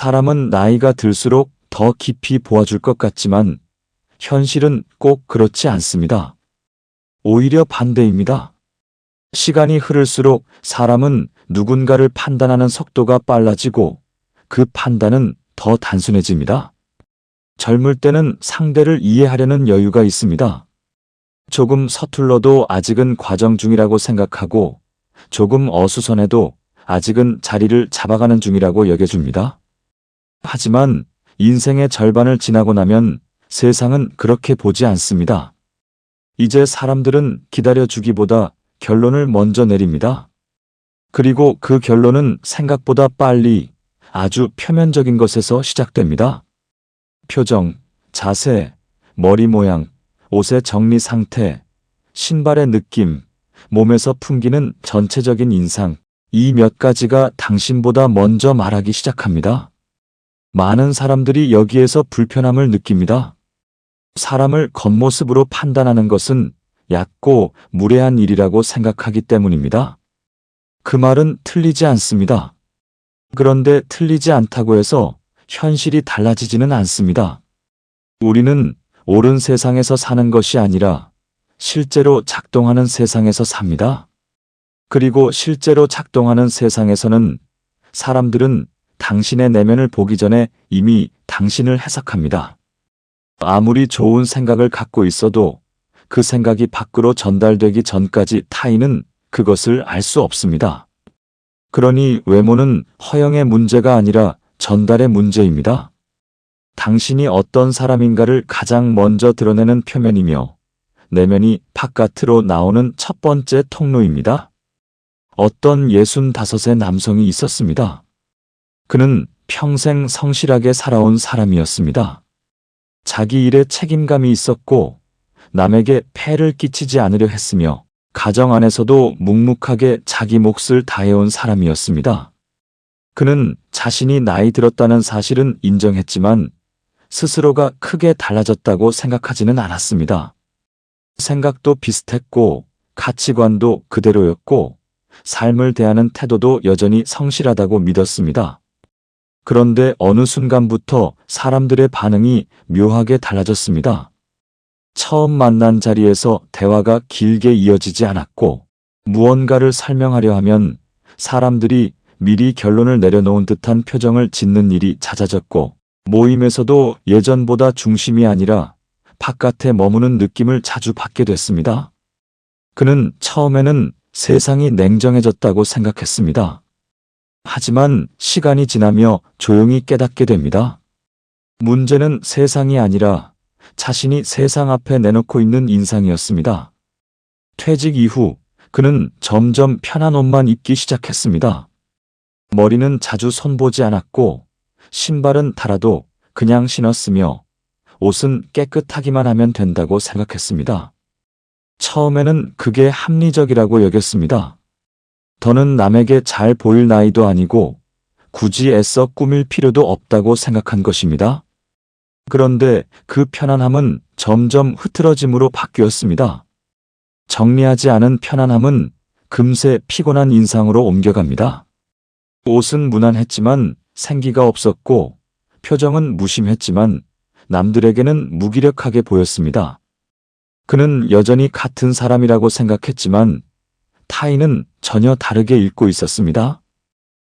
사람은 나이가 들수록 더 깊이 보아줄 것 같지만 현실은 꼭 그렇지 않습니다. 오히려 반대입니다. 시간이 흐를수록 사람은 누군가를 판단하는 속도가 빨라지고 그 판단은 더 단순해집니다. 젊을 때는 상대를 이해하려는 여유가 있습니다. 조금 서툴러도 아직은 과정 중이라고 생각하고 조금 어수선해도 아직은 자리를 잡아가는 중이라고 여겨줍니다. 하지만 인생의 절반을 지나고 나면 세상은 그렇게 보지 않습니다. 이제 사람들은 기다려주기보다 결론을 먼저 내립니다. 그리고 그 결론은 생각보다 빨리 아주 표면적인 것에서 시작됩니다. 표정, 자세, 머리 모양, 옷의 정리 상태, 신발의 느낌, 몸에서 풍기는 전체적인 인상, 이 몇 가지가 당신보다 먼저 말하기 시작합니다. 많은 사람들이 여기에서 불편함을 느낍니다. 사람을 겉모습으로 판단하는 것은 얕고 무례한 일이라고 생각하기 때문입니다. 그 말은 틀리지 않습니다. 그런데 틀리지 않다고 해서 현실이 달라지지는 않습니다. 우리는 옳은 세상에서 사는 것이 아니라 실제로 작동하는 세상에서 삽니다. 그리고 실제로 작동하는 세상에서는 사람들은 당신의 내면을 보기 전에 이미 당신을 해석합니다. 아무리 좋은 생각을 갖고 있어도 그 생각이 밖으로 전달되기 전까지 타인은 그것을 알 수 없습니다. 그러니 외모는 허영의 문제가 아니라 전달의 문제입니다. 당신이 어떤 사람인가를 가장 먼저 드러내는 표면이며 내면이 바깥으로 나오는 첫 번째 통로입니다. 어떤 65의 남성이 있었습니다. 그는 평생 성실하게 살아온 사람이었습니다. 자기 일에 책임감이 있었고 남에게 폐를 끼치지 않으려 했으며 가정 안에서도 묵묵하게 자기 몫을 다해온 사람이었습니다. 그는 자신이 나이 들었다는 사실은 인정했지만 스스로가 크게 달라졌다고 생각하지는 않았습니다. 생각도 비슷했고 가치관도 그대로였고 삶을 대하는 태도도 여전히 성실하다고 믿었습니다. 그런데 어느 순간부터 사람들의 반응이 묘하게 달라졌습니다. 처음 만난 자리에서 대화가 길게 이어지지 않았고 무언가를 설명하려 하면 사람들이 미리 결론을 내려놓은 듯한 표정을 짓는 일이 잦아졌고 모임에서도 예전보다 중심이 아니라 바깥에 머무는 느낌을 자주 받게 됐습니다. 그는 처음에는 세상이 냉정해졌다고 생각했습니다. 하지만 시간이 지나며 조용히 깨닫게 됩니다. 문제는 세상이 아니라 자신이 세상 앞에 내놓고 있는 인상이었습니다. 퇴직 이후 그는 점점 편한 옷만 입기 시작했습니다. 머리는 자주 손보지 않았고 신발은 달아도 그냥 신었으며 옷은 깨끗하기만 하면 된다고 생각했습니다. 처음에는 그게 합리적이라고 여겼습니다. 더는 남에게 잘 보일 나이도 아니고 굳이 애써 꾸밀 필요도 없다고 생각한 것입니다. 그런데 그 편안함은 점점 흐트러짐으로 바뀌었습니다. 정리하지 않은 편안함은 금세 피곤한 인상으로 옮겨갑니다. 옷은 무난했지만 생기가 없었고 표정은 무심했지만 남들에게는 무기력하게 보였습니다. 그는 여전히 같은 사람이라고 생각했지만 타인은 전혀 다르게 읽고 있었습니다.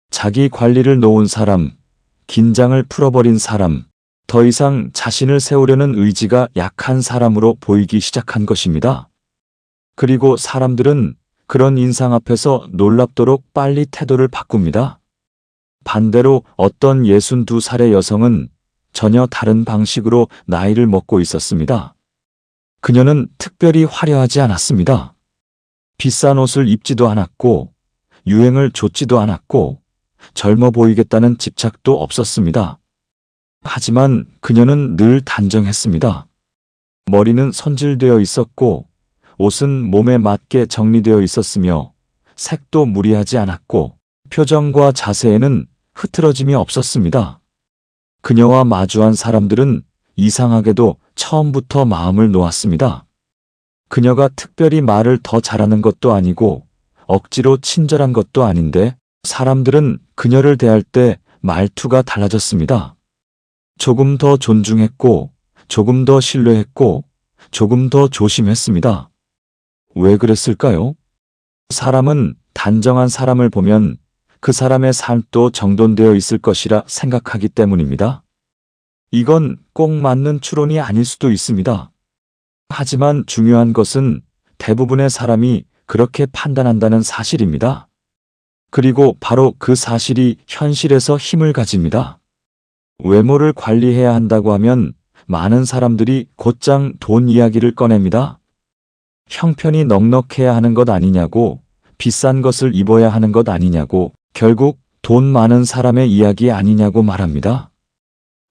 자기 관리를 놓은 사람, 긴장을 풀어버린 사람, 더 이상 자신을 세우려는 의지가 약한 사람으로 보이기 시작한 것입니다. 그리고 사람들은 그런 인상 앞에서 놀랍도록 빨리 태도를 바꿉니다. 반대로 어떤 62살의 여성은 전혀 다른 방식으로 나이를 먹고 있었습니다. 그녀는 특별히 화려하지 않았습니다. 비싼 옷을 입지도 않았고 유행을 좇지도 않았고 젊어 보이겠다는 집착도 없었습니다. 하지만 그녀는 늘 단정했습니다. 머리는 손질되어 있었고 옷은 몸에 맞게 정리되어 있었으며 색도 무리하지 않았고 표정과 자세에는 흐트러짐이 없었습니다. 그녀와 마주한 사람들은 이상하게도 처음부터 마음을 놓았습니다. 그녀가 특별히 말을 더 잘하는 것도 아니고 억지로 친절한 것도 아닌데 사람들은 그녀를 대할 때 말투가 달라졌습니다. 조금 더 존중했고, 조금 더 신뢰했고, 조금 더 조심했습니다. 왜 그랬을까요? 사람은 단정한 사람을 보면 그 사람의 삶도 정돈되어 있을 것이라 생각하기 때문입니다. 이건 꼭 맞는 추론이 아닐 수도 있습니다. 하지만 중요한 것은 대부분의 사람이 그렇게 판단한다는 사실입니다. 그리고 바로 그 사실이 현실에서 힘을 가집니다. 외모를 관리해야 한다고 하면 많은 사람들이 곧장 돈 이야기를 꺼냅니다. 형편이 넉넉해야 하는 것 아니냐고, 비싼 것을 입어야 하는 것 아니냐고, 결국 돈 많은 사람의 이야기 아니냐고 말합니다.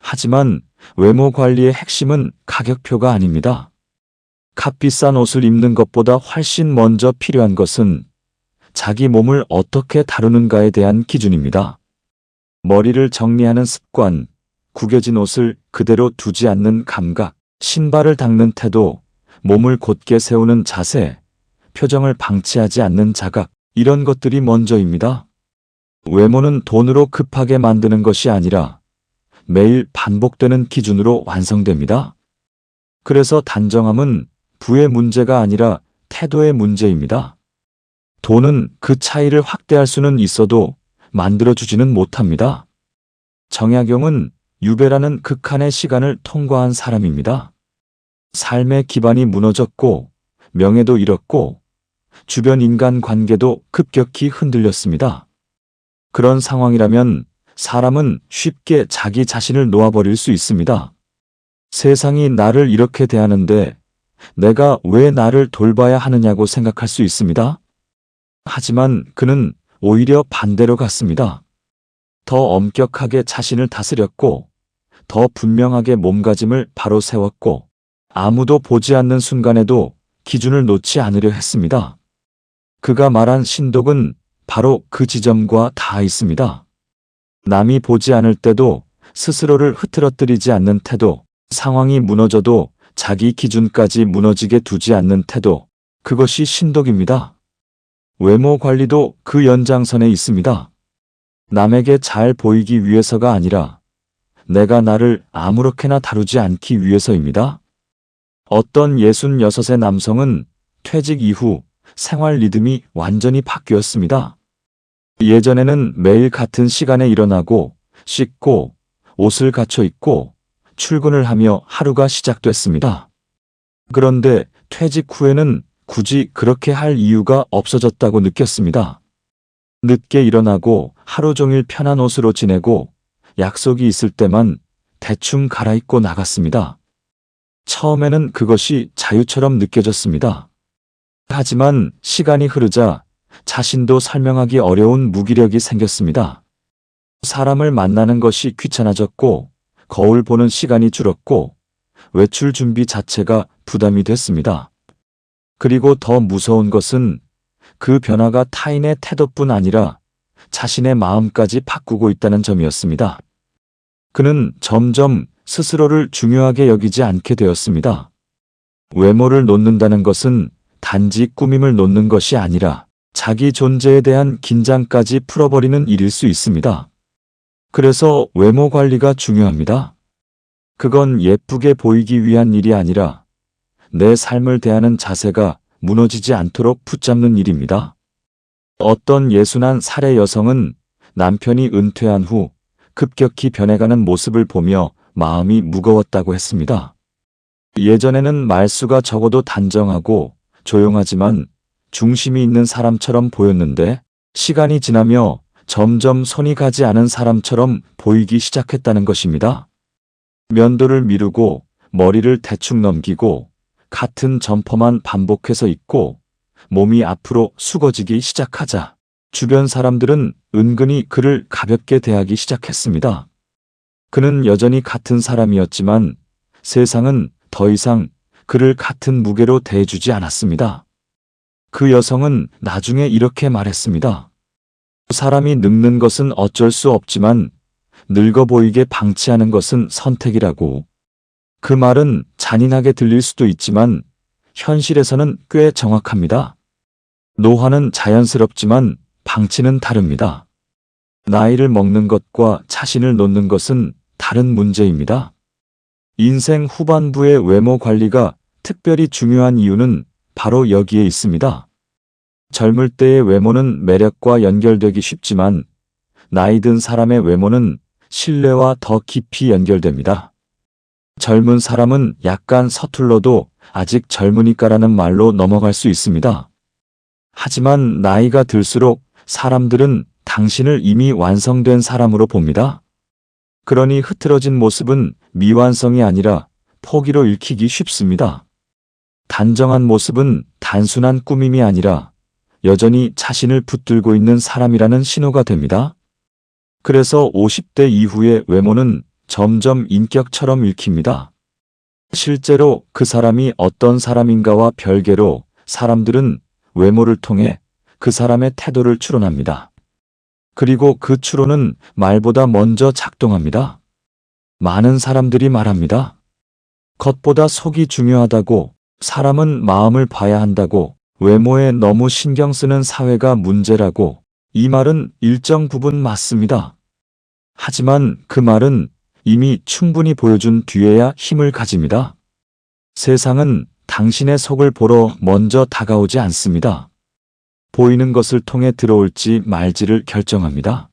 하지만 외모 관리의 핵심은 가격표가 아닙니다. 값비싼 옷을 입는 것보다 훨씬 먼저 필요한 것은 자기 몸을 어떻게 다루는가에 대한 기준입니다. 머리를 정리하는 습관, 구겨진 옷을 그대로 두지 않는 감각, 신발을 닦는 태도, 몸을 곧게 세우는 자세, 표정을 방치하지 않는 자각, 이런 것들이 먼저입니다. 외모는 돈으로 급하게 만드는 것이 아니라 매일 반복되는 기준으로 완성됩니다. 그래서 단정함은 부의 문제가 아니라 태도의 문제입니다. 돈은 그 차이를 확대할 수는 있어도 만들어주지는 못합니다. 정약용은 유배라는 극한의 시간을 통과한 사람입니다. 삶의 기반이 무너졌고, 명예도 잃었고, 주변 인간 관계도 급격히 흔들렸습니다. 그런 상황이라면 사람은 쉽게 자기 자신을 놓아버릴 수 있습니다. 세상이 나를 이렇게 대하는데 내가 왜 나를 돌봐야 하느냐고 생각할 수 있습니다. 하지만 그는 오히려 반대로 갔습니다. 더 엄격하게 자신을 다스렸고, 더 분명하게 몸가짐을 바로 세웠고, 아무도 보지 않는 순간에도 기준을 놓지 않으려 했습니다. 그가 말한 신독은 바로 그 지점과 닿아 있습니다. 남이 보지 않을 때도 스스로를 흐트러뜨리지 않는 태도, 상황이 무너져도 자기 기준까지 무너지게 두지 않는 태도, 그것이 신독입니다. 외모 관리도 그 연장선에 있습니다. 남에게 잘 보이기 위해서가 아니라 내가 나를 아무렇게나 다루지 않기 위해서입니다. 어떤 66의 남성은 퇴직 이후 생활 리듬이 완전히 바뀌었습니다. 예전에는 매일 같은 시간에 일어나고, 씻고, 옷을 갖춰 입고, 출근을 하며 하루가 시작됐습니다. 그런데 퇴직 후에는 굳이 그렇게 할 이유가 없어졌다고 느꼈습니다. 늦게 일어나고 하루 종일 편한 옷으로 지내고 약속이 있을 때만 대충 갈아입고 나갔습니다. 처음에는 그것이 자유처럼 느껴졌습니다. 하지만 시간이 흐르자 자신도 설명하기 어려운 무기력이 생겼습니다. 사람을 만나는 것이 귀찮아졌고, 거울 보는 시간이 줄었고, 외출 준비 자체가 부담이 됐습니다. 그리고 더 무서운 것은 그 변화가 타인의 태도뿐 아니라 자신의 마음까지 바꾸고 있다는 점이었습니다. 그는 점점 스스로를 중요하게 여기지 않게 되었습니다. 외모를 놓는다는 것은 단지 꾸밈을 놓는 것이 아니라 자기 존재에 대한 긴장까지 풀어버리는 일일 수 있습니다. 그래서 외모 관리가 중요합니다. 그건 예쁘게 보이기 위한 일이 아니라 내 삶을 대하는 자세가 무너지지 않도록 붙잡는 일입니다. 어떤 예순한 사례 여성은 남편이 은퇴한 후 급격히 변해가는 모습을 보며 마음이 무거웠다고 했습니다. 예전에는 말수가 적어도 단정하고 조용하지만 중심이 있는 사람처럼 보였는데 시간이 지나며 점점 손이 가지 않은 사람처럼 보이기 시작했다는 것입니다. 면도를 미루고 머리를 대충 넘기고 같은 점퍼만 반복해서 입고 몸이 앞으로 수거지기 시작하자 주변 사람들은 은근히 그를 가볍게 대하기 시작했습니다. 그는 여전히 같은 사람이었지만 세상은 더 이상 그를 같은 무게로 대해주지 않았습니다. 그 여성은 나중에 이렇게 말했습니다. 사람이 늙는 것은 어쩔 수 없지만 늙어 보이게 방치하는 것은 선택이라고. 그 말은 잔인하게 들릴 수도 있지만 현실에서는 꽤 정확합니다. 노화는 자연스럽지만 방치는 다릅니다. 나이를 먹는 것과 자신을 놓는 것은 다른 문제입니다. 인생 후반부의 외모 관리가 특별히 중요한 이유는 바로 여기에 있습니다. 젊을 때의 외모는 매력과 연결되기 쉽지만 나이 든 사람의 외모는 신뢰와 더 깊이 연결됩니다. 젊은 사람은 약간 서툴러도 아직 젊으니까라는 말로 넘어갈 수 있습니다. 하지만 나이가 들수록 사람들은 당신을 이미 완성된 사람으로 봅니다. 그러니 흐트러진 모습은 미완성이 아니라 포기로 읽히기 쉽습니다. 단정한 모습은 단순한 꾸밈이 아니라 여전히 자신을 붙들고 있는 사람이라는 신호가 됩니다. 그래서 50대 이후의 외모는 점점 인격처럼 읽힙니다. 실제로 그 사람이 어떤 사람인가와 별개로 사람들은 외모를 통해 그 사람의 태도를 추론합니다. 그리고 그 추론은 말보다 먼저 작동합니다. 많은 사람들이 말합니다. 겉보다 속이 중요하다고, 사람은 마음을 봐야 한다고, 외모에 너무 신경 쓰는 사회가 문제라고. 이 말은 일정 부분 맞습니다. 하지만 그 말은 이미 충분히 보여준 뒤에야 힘을 가집니다. 세상은 당신의 속을 보러 먼저 다가오지 않습니다. 보이는 것을 통해 들어올지 말지를 결정합니다.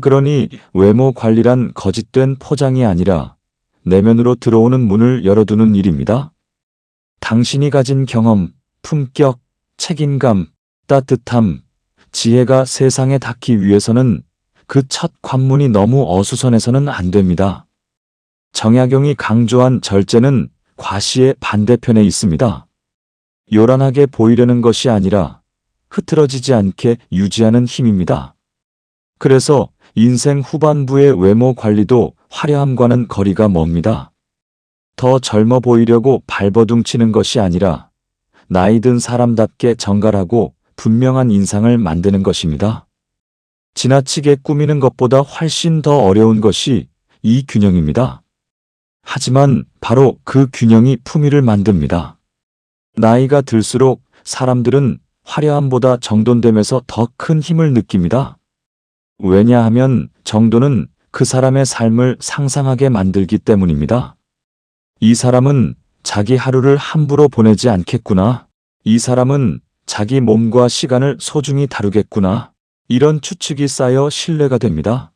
그러니 외모 관리란 거짓된 포장이 아니라 내면으로 들어오는 문을 열어두는 일입니다. 당신이 가진 경험, 품격, 책임감, 따뜻함, 지혜가 세상에 닿기 위해서는 그 첫 관문이 너무 어수선해서는 안 됩니다. 정약용이 강조한 절제는 과시의 반대편에 있습니다. 요란하게 보이려는 것이 아니라 흐트러지지 않게 유지하는 힘입니다. 그래서 인생 후반부의 외모 관리도 화려함과는 거리가 멉니다. 더 젊어 보이려고 발버둥치는 것이 아니라 나이 든 사람답게 정갈하고 분명한 인상을 만드는 것입니다. 지나치게 꾸미는 것보다 훨씬 더 어려운 것이 이 균형입니다. 하지만 바로 그 균형이 품위를 만듭니다. 나이가 들수록 사람들은 화려함보다 정돈됨에서 더 큰 힘을 느낍니다. 왜냐하면 정돈은 그 사람의 삶을 상상하게 만들기 때문입니다. 이 사람은 자기 하루를 함부로 보내지 않겠구나. 이 사람은 자기 몸과 시간을 소중히 다루겠구나. 이런 추측이 쌓여 신뢰가 됩니다.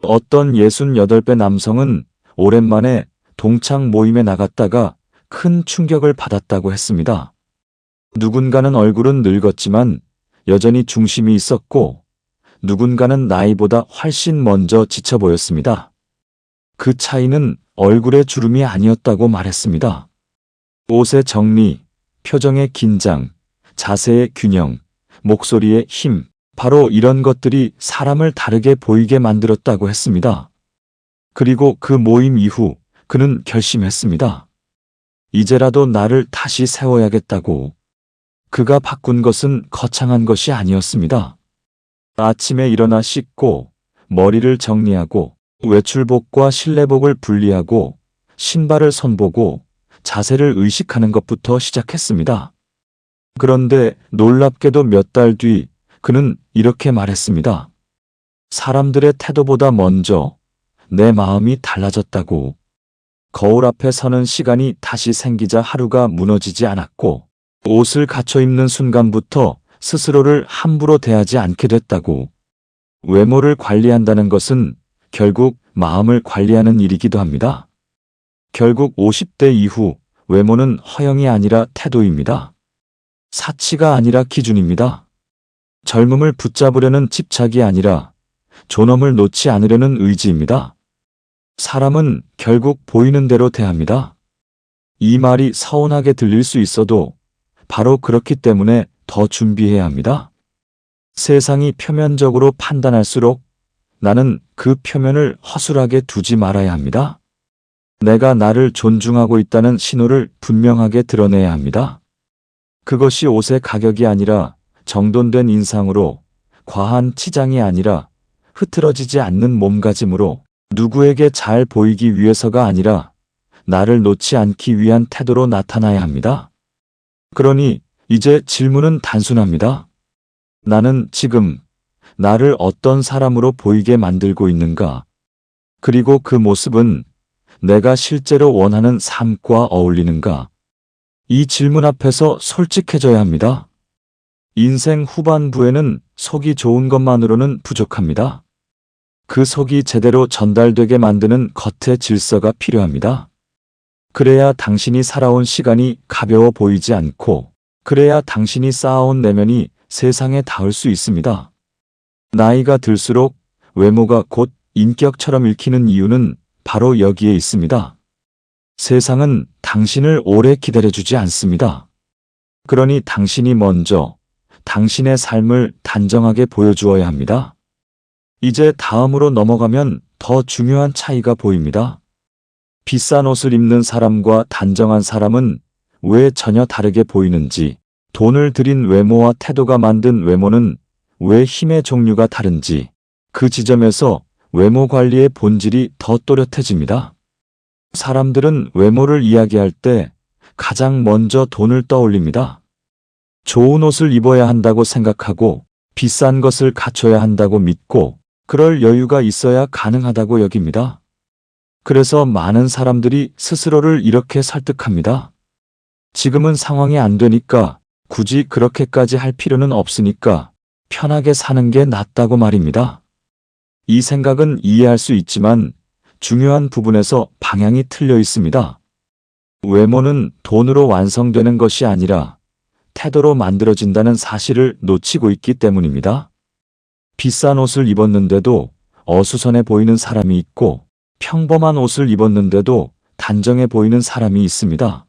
어떤 68배 남성은 오랜만에 동창 모임에 나갔다가 큰 충격을 받았다고 했습니다. 누군가는 얼굴은 늙었지만 여전히 중심이 있었고 누군가는 나이보다 훨씬 먼저 지쳐 보였습니다. 그 차이는 얼굴의 주름이 아니었다고 말했습니다. 옷의 정리, 표정의 긴장, 자세의 균형, 목소리의 힘, 바로 이런 것들이 사람을 다르게 보이게 만들었다고 했습니다. 그리고 그 모임 이후 그는 결심했습니다. 이제라도 나를 다시 세워야겠다고. 그가 바꾼 것은 거창한 것이 아니었습니다. 아침에 일어나 씻고, 머리를 정리하고, 외출복과 실내복을 분리하고, 신발을 손보고, 자세를 의식하는 것부터 시작했습니다. 그런데 놀랍게도 몇 달 뒤 그는 이렇게 말했습니다. 사람들의 태도보다 먼저 내 마음이 달라졌다고. 거울 앞에 서는 시간이 다시 생기자 하루가 무너지지 않았고 옷을 갖춰 입는 순간부터 스스로를 함부로 대하지 않게 됐다고. 외모를 관리한다는 것은 결국 마음을 관리하는 일이기도 합니다. 결국 50대 이후 외모는 허영이 아니라 태도입니다. 사치가 아니라 기준입니다. 젊음을 붙잡으려는 집착이 아니라 존엄을 놓지 않으려는 의지입니다. 사람은 결국 보이는 대로 대합니다. 이 말이 서운하게 들릴 수 있어도 바로 그렇기 때문에 더 준비해야 합니다. 세상이 표면적으로 판단할수록 나는 그 표면을 허술하게 두지 말아야 합니다. 내가 나를 존중하고 있다는 신호를 분명하게 드러내야 합니다. 그것이 옷의 가격이 아니라 정돈된 인상으로, 과한 치장이 아니라 흐트러지지 않는 몸가짐으로, 누구에게 잘 보이기 위해서가 아니라 나를 놓지 않기 위한 태도로 나타나야 합니다. 그러니 이제 질문은 단순합니다. 나는 지금 나를 어떤 사람으로 보이게 만들고 있는가? 그리고 그 모습은 내가 실제로 원하는 삶과 어울리는가? 이 질문 앞에서 솔직해져야 합니다. 인생 후반부에는 속이 좋은 것만으로는 부족합니다. 그 속이 제대로 전달되게 만드는 겉의 질서가 필요합니다. 그래야 당신이 살아온 시간이 가벼워 보이지 않고, 그래야 당신이 쌓아온 내면이 세상에 닿을 수 있습니다. 나이가 들수록 외모가 곧 인격처럼 읽히는 이유는 바로 여기에 있습니다. 세상은 당신을 오래 기다려주지 않습니다. 그러니 당신이 먼저 당신의 삶을 단정하게 보여주어야 합니다. 이제 다음으로 넘어가면 더 중요한 차이가 보입니다. 비싼 옷을 입는 사람과 단정한 사람은 왜 전혀 다르게 보이는지, 돈을 들인 외모와 태도가 만든 외모는 왜 힘의 종류가 다른지, 그 지점에서 외모 관리의 본질이 더 또렷해집니다. 사람들은 외모를 이야기할 때 가장 먼저 돈을 떠올립니다. 좋은 옷을 입어야 한다고 생각하고, 비싼 것을 갖춰야 한다고 믿고, 그럴 여유가 있어야 가능하다고 여깁니다. 그래서 많은 사람들이 스스로를 이렇게 설득합니다. 지금은 상황이 안 되니까, 굳이 그렇게까지 할 필요는 없으니까 편하게 사는 게 낫다고 말입니다. 이 생각은 이해할 수 있지만 중요한 부분에서 방향이 틀려 있습니다. 외모는 돈으로 완성되는 것이 아니라 태도로 만들어진다는 사실을 놓치고 있기 때문입니다. 비싼 옷을 입었는데도 어수선해 보이는 사람이 있고, 평범한 옷을 입었는데도 단정해 보이는 사람이 있습니다.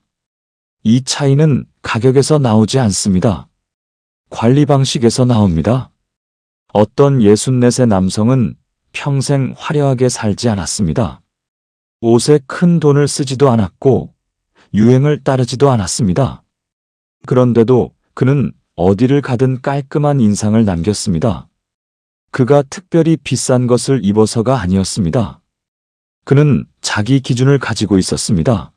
이 차이는 가격에서 나오지 않습니다. 관리 방식에서 나옵니다. 어떤 64세 남성은 평생 화려하게 살지 않았습니다. 옷에 큰 돈을 쓰지도 않았고 유행을 따르지도 않았습니다. 그런데도 그는 어디를 가든 깔끔한 인상을 남겼습니다. 그가 특별히 비싼 것을 입어서가 아니었습니다. 그는 자기 기준을 가지고 있었습니다.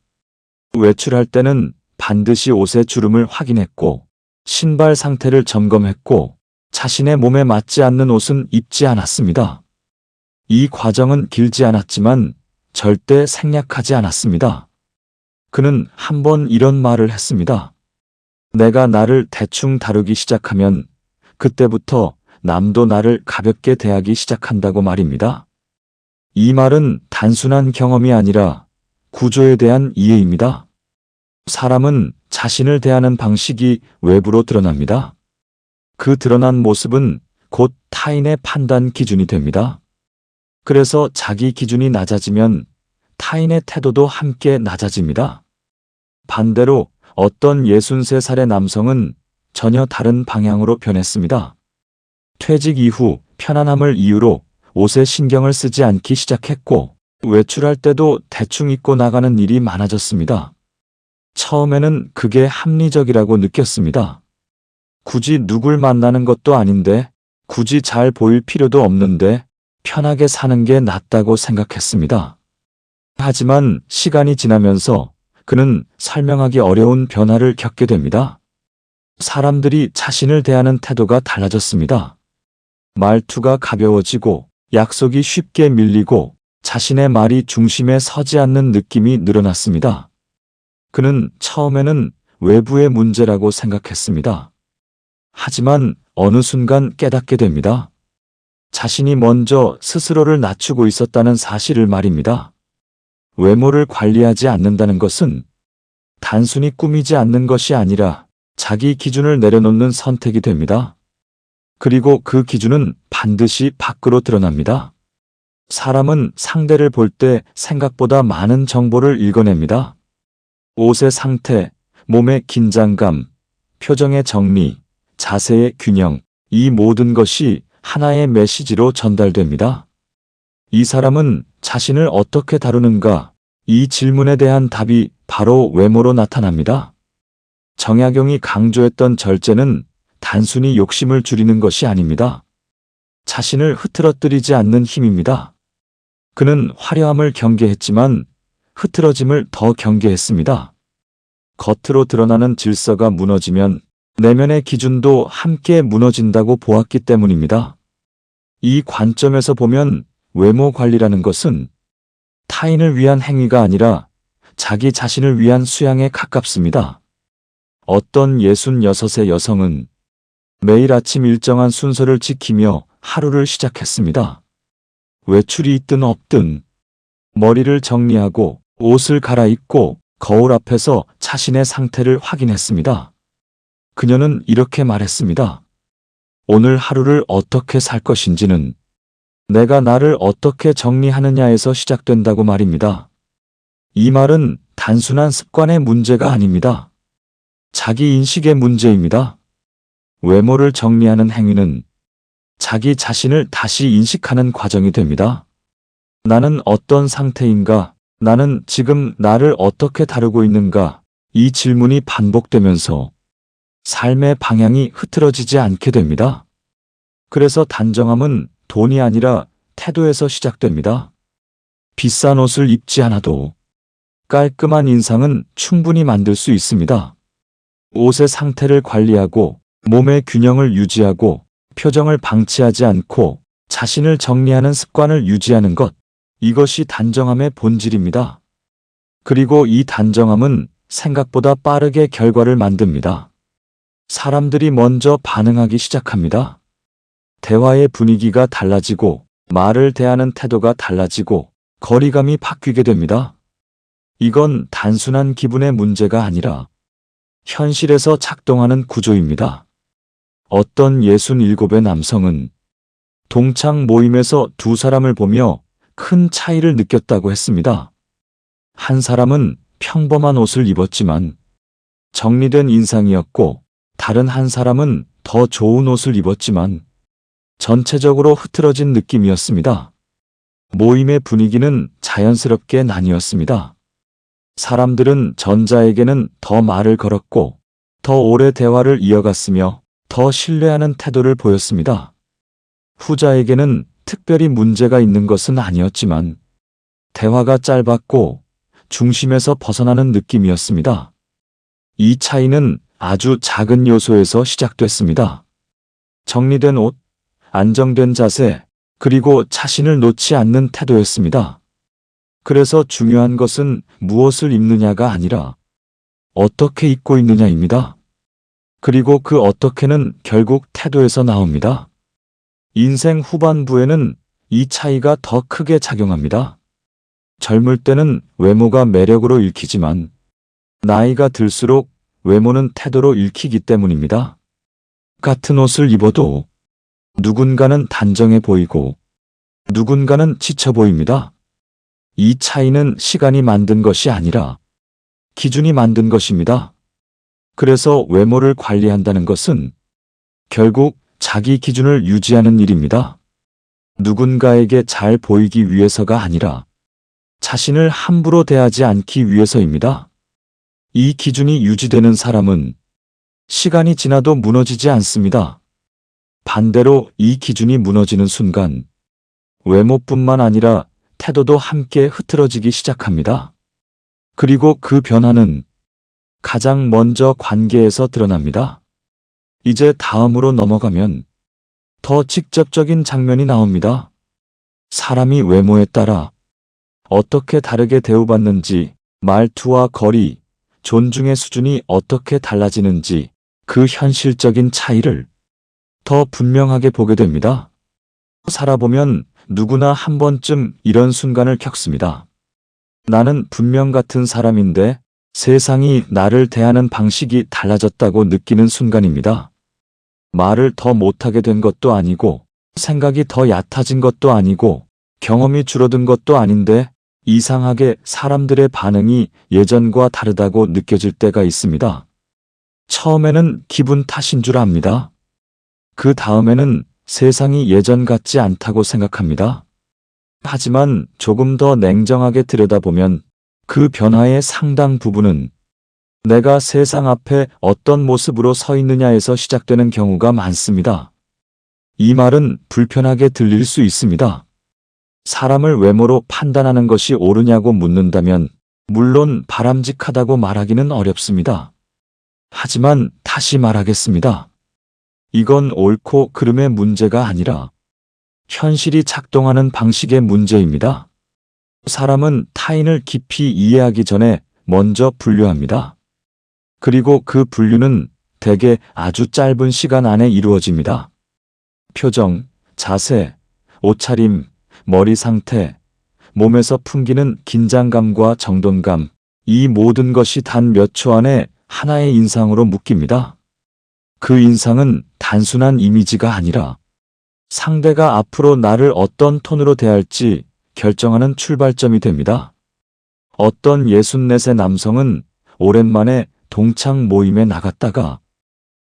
외출할 때는 반드시 옷의 주름을 확인했고, 신발 상태를 점검했고, 자신의 몸에 맞지 않는 옷은 입지 않았습니다. 이 과정은 길지 않았지만 절대 생략하지 않았습니다. 그는 한 번 이런 말을 했습니다. 내가 나를 대충 다루기 시작하면 그때부터 남도 나를 가볍게 대하기 시작한다고 말입니다. 이 말은 단순한 경험이 아니라 구조에 대한 이해입니다. 사람은 자신을 대하는 방식이 외부로 드러납니다. 그 드러난 모습은 곧 타인의 판단 기준이 됩니다. 그래서 자기 기준이 낮아지면 타인의 태도도 함께 낮아집니다. 반대로 어떤 63살의 남성은 전혀 다른 방향으로 변했습니다. 퇴직 이후 편안함을 이유로 옷에 신경을 쓰지 않기 시작했고, 외출할 때도 대충 입고 나가는 일이 많아졌습니다. 처음에는 그게 합리적이라고 느꼈습니다. 굳이 누굴 만나는 것도 아닌데, 굳이 잘 보일 필요도 없는데, 편하게 사는 게 낫다고 생각했습니다. 하지만 시간이 지나면서 그는 설명하기 어려운 변화를 겪게 됩니다. 사람들이 자신을 대하는 태도가 달라졌습니다. 말투가 가벼워지고, 약속이 쉽게 밀리고, 자신의 말이 중심에 서지 않는 느낌이 늘어났습니다. 그는 처음에는 외부의 문제라고 생각했습니다. 하지만 어느 순간 깨닫게 됩니다. 자신이 먼저 스스로를 낮추고 있었다는 사실을 말입니다. 외모를 관리하지 않는다는 것은 단순히 꾸미지 않는 것이 아니라 자기 기준을 내려놓는 선택이 됩니다. 그리고 그 기준은 반드시 밖으로 드러납니다. 사람은 상대를 볼 때 생각보다 많은 정보를 읽어냅니다. 옷의 상태, 몸의 긴장감, 표정의 정리, 자세의 균형, 이 모든 것이 하나의 메시지로 전달됩니다. 이 사람은 자신을 어떻게 다루는가? 이 질문에 대한 답이 바로 외모로 나타납니다. 정약용이 강조했던 절제는 단순히 욕심을 줄이는 것이 아닙니다. 자신을 흐트러뜨리지 않는 힘입니다. 그는 화려함을 경계했지만 흐트러짐을 더 경계했습니다. 겉으로 드러나는 질서가 무너지면 내면의 기준도 함께 무너진다고 보았기 때문입니다. 이 관점에서 보면 외모 관리라는 것은 타인을 위한 행위가 아니라 자기 자신을 위한 수양에 가깝습니다. 어떤 66의 여성은 매일 아침 일정한 순서를 지키며 하루를 시작했습니다. 외출이 있든 없든 머리를 정리하고 옷을 갈아입고 거울 앞에서 자신의 상태를 확인했습니다. 그녀는 이렇게 말했습니다. 오늘 하루를 어떻게 살 것인지는 내가 나를 어떻게 정리하느냐에서 시작된다고 말입니다. 이 말은 단순한 습관의 문제가 아닙니다. 자기 인식의 문제입니다. 외모를 정리하는 행위는 자기 자신을 다시 인식하는 과정이 됩니다. 나는 어떤 상태인가? 나는 지금 나를 어떻게 다루고 있는가? 이 질문이 반복되면서 삶의 방향이 흐트러지지 않게 됩니다. 그래서 단정함은 돈이 아니라 태도에서 시작됩니다. 비싼 옷을 입지 않아도 깔끔한 인상은 충분히 만들 수 있습니다. 옷의 상태를 관리하고 몸의 균형을 유지하고 표정을 방치하지 않고 자신을 정리하는 습관을 유지하는 것, 이것이 단정함의 본질입니다. 그리고 이 단정함은 생각보다 빠르게 결과를 만듭니다. 사람들이 먼저 반응하기 시작합니다. 대화의 분위기가 달라지고 말을 대하는 태도가 달라지고 거리감이 바뀌게 됩니다. 이건 단순한 기분의 문제가 아니라 현실에서 작동하는 구조입니다. 어떤 67의 남성은 동창 모임에서 두 사람을 보며 큰 차이를 느꼈다고 했습니다. 한 사람은 평범한 옷을 입었지만 정리된 인상이었고, 다른 한 사람은 더 좋은 옷을 입었지만 전체적으로 흐트러진 느낌이었습니다. 모임의 분위기는 자연스럽게 나뉘었습니다. 사람들은 전자에게는 더 말을 걸었고, 더 오래 대화를 이어갔으며 더 신뢰하는 태도를 보였습니다. 후자에게는 특별히 문제가 있는 것은 아니었지만 대화가 짧았고 중심에서 벗어나는 느낌이었습니다. 이 차이는 아주 작은 요소에서 시작됐습니다. 정리된 옷, 안정된 자세, 그리고 자신을 놓지 않는 태도였습니다. 그래서 중요한 것은 무엇을 입느냐가 아니라 어떻게 입고 있느냐입니다. 그리고 그 어떻게는 결국 태도에서 나옵니다. 인생 후반부에는 이 차이가 더 크게 작용합니다. 젊을 때는 외모가 매력으로 읽히지만 나이가 들수록 외모는 태도로 읽히기 때문입니다. 같은 옷을 입어도 누군가는 단정해 보이고 누군가는 지쳐 보입니다. 이 차이는 시간이 만든 것이 아니라 기준이 만든 것입니다. 그래서 외모를 관리한다는 것은 결국 자기 기준을 유지하는 일입니다. 누군가에게 잘 보이기 위해서가 아니라 자신을 함부로 대하지 않기 위해서입니다. 이 기준이 유지되는 사람은 시간이 지나도 무너지지 않습니다. 반대로 이 기준이 무너지는 순간 외모뿐만 아니라 태도도 함께 흐트러지기 시작합니다. 그리고 그 변화는 가장 먼저 관계에서 드러납니다. 이제 다음으로 넘어가면 더 직접적인 장면이 나옵니다. 사람이 외모에 따라 어떻게 다르게 대우받는지, 말투와 거리, 존중의 수준이 어떻게 달라지는지 그 현실적인 차이를 더 분명하게 보게 됩니다. 살아보면 누구나 한 번쯤 이런 순간을 겪습니다. 나는 분명 같은 사람인데 세상이 나를 대하는 방식이 달라졌다고 느끼는 순간입니다. 말을 더 못하게 된 것도 아니고 생각이 더 얕아진 것도 아니고 경험이 줄어든 것도 아닌데 이상하게 사람들의 반응이 예전과 다르다고 느껴질 때가 있습니다. 처음에는 기분 탓인 줄 압니다. 그 다음에는 세상이 예전 같지 않다고 생각합니다. 하지만 조금 더 냉정하게 들여다보면 그 변화의 상당 부분은 내가 세상 앞에 어떤 모습으로 서 있느냐에서 시작되는 경우가 많습니다. 이 말은 불편하게 들릴 수 있습니다. 사람을 외모로 판단하는 것이 옳으냐고 묻는다면 물론 바람직하다고 말하기는 어렵습니다. 하지만 다시 말하겠습니다. 이건 옳고 그름의 문제가 아니라 현실이 작동하는 방식의 문제입니다. 사람은 타인을 깊이 이해하기 전에 먼저 분류합니다. 그리고 그 분류는 대개 아주 짧은 시간 안에 이루어집니다. 표정, 자세, 옷차림, 머리 상태, 몸에서 풍기는 긴장감과 정돈감, 이 모든 것이 단 몇 초 안에 하나의 인상으로 묶입니다. 그 인상은 단순한 이미지가 아니라 상대가 앞으로 나를 어떤 톤으로 대할지 결정하는 출발점이 됩니다. 어떤 64세 남성은 오랜만에 동창 모임에 나갔다가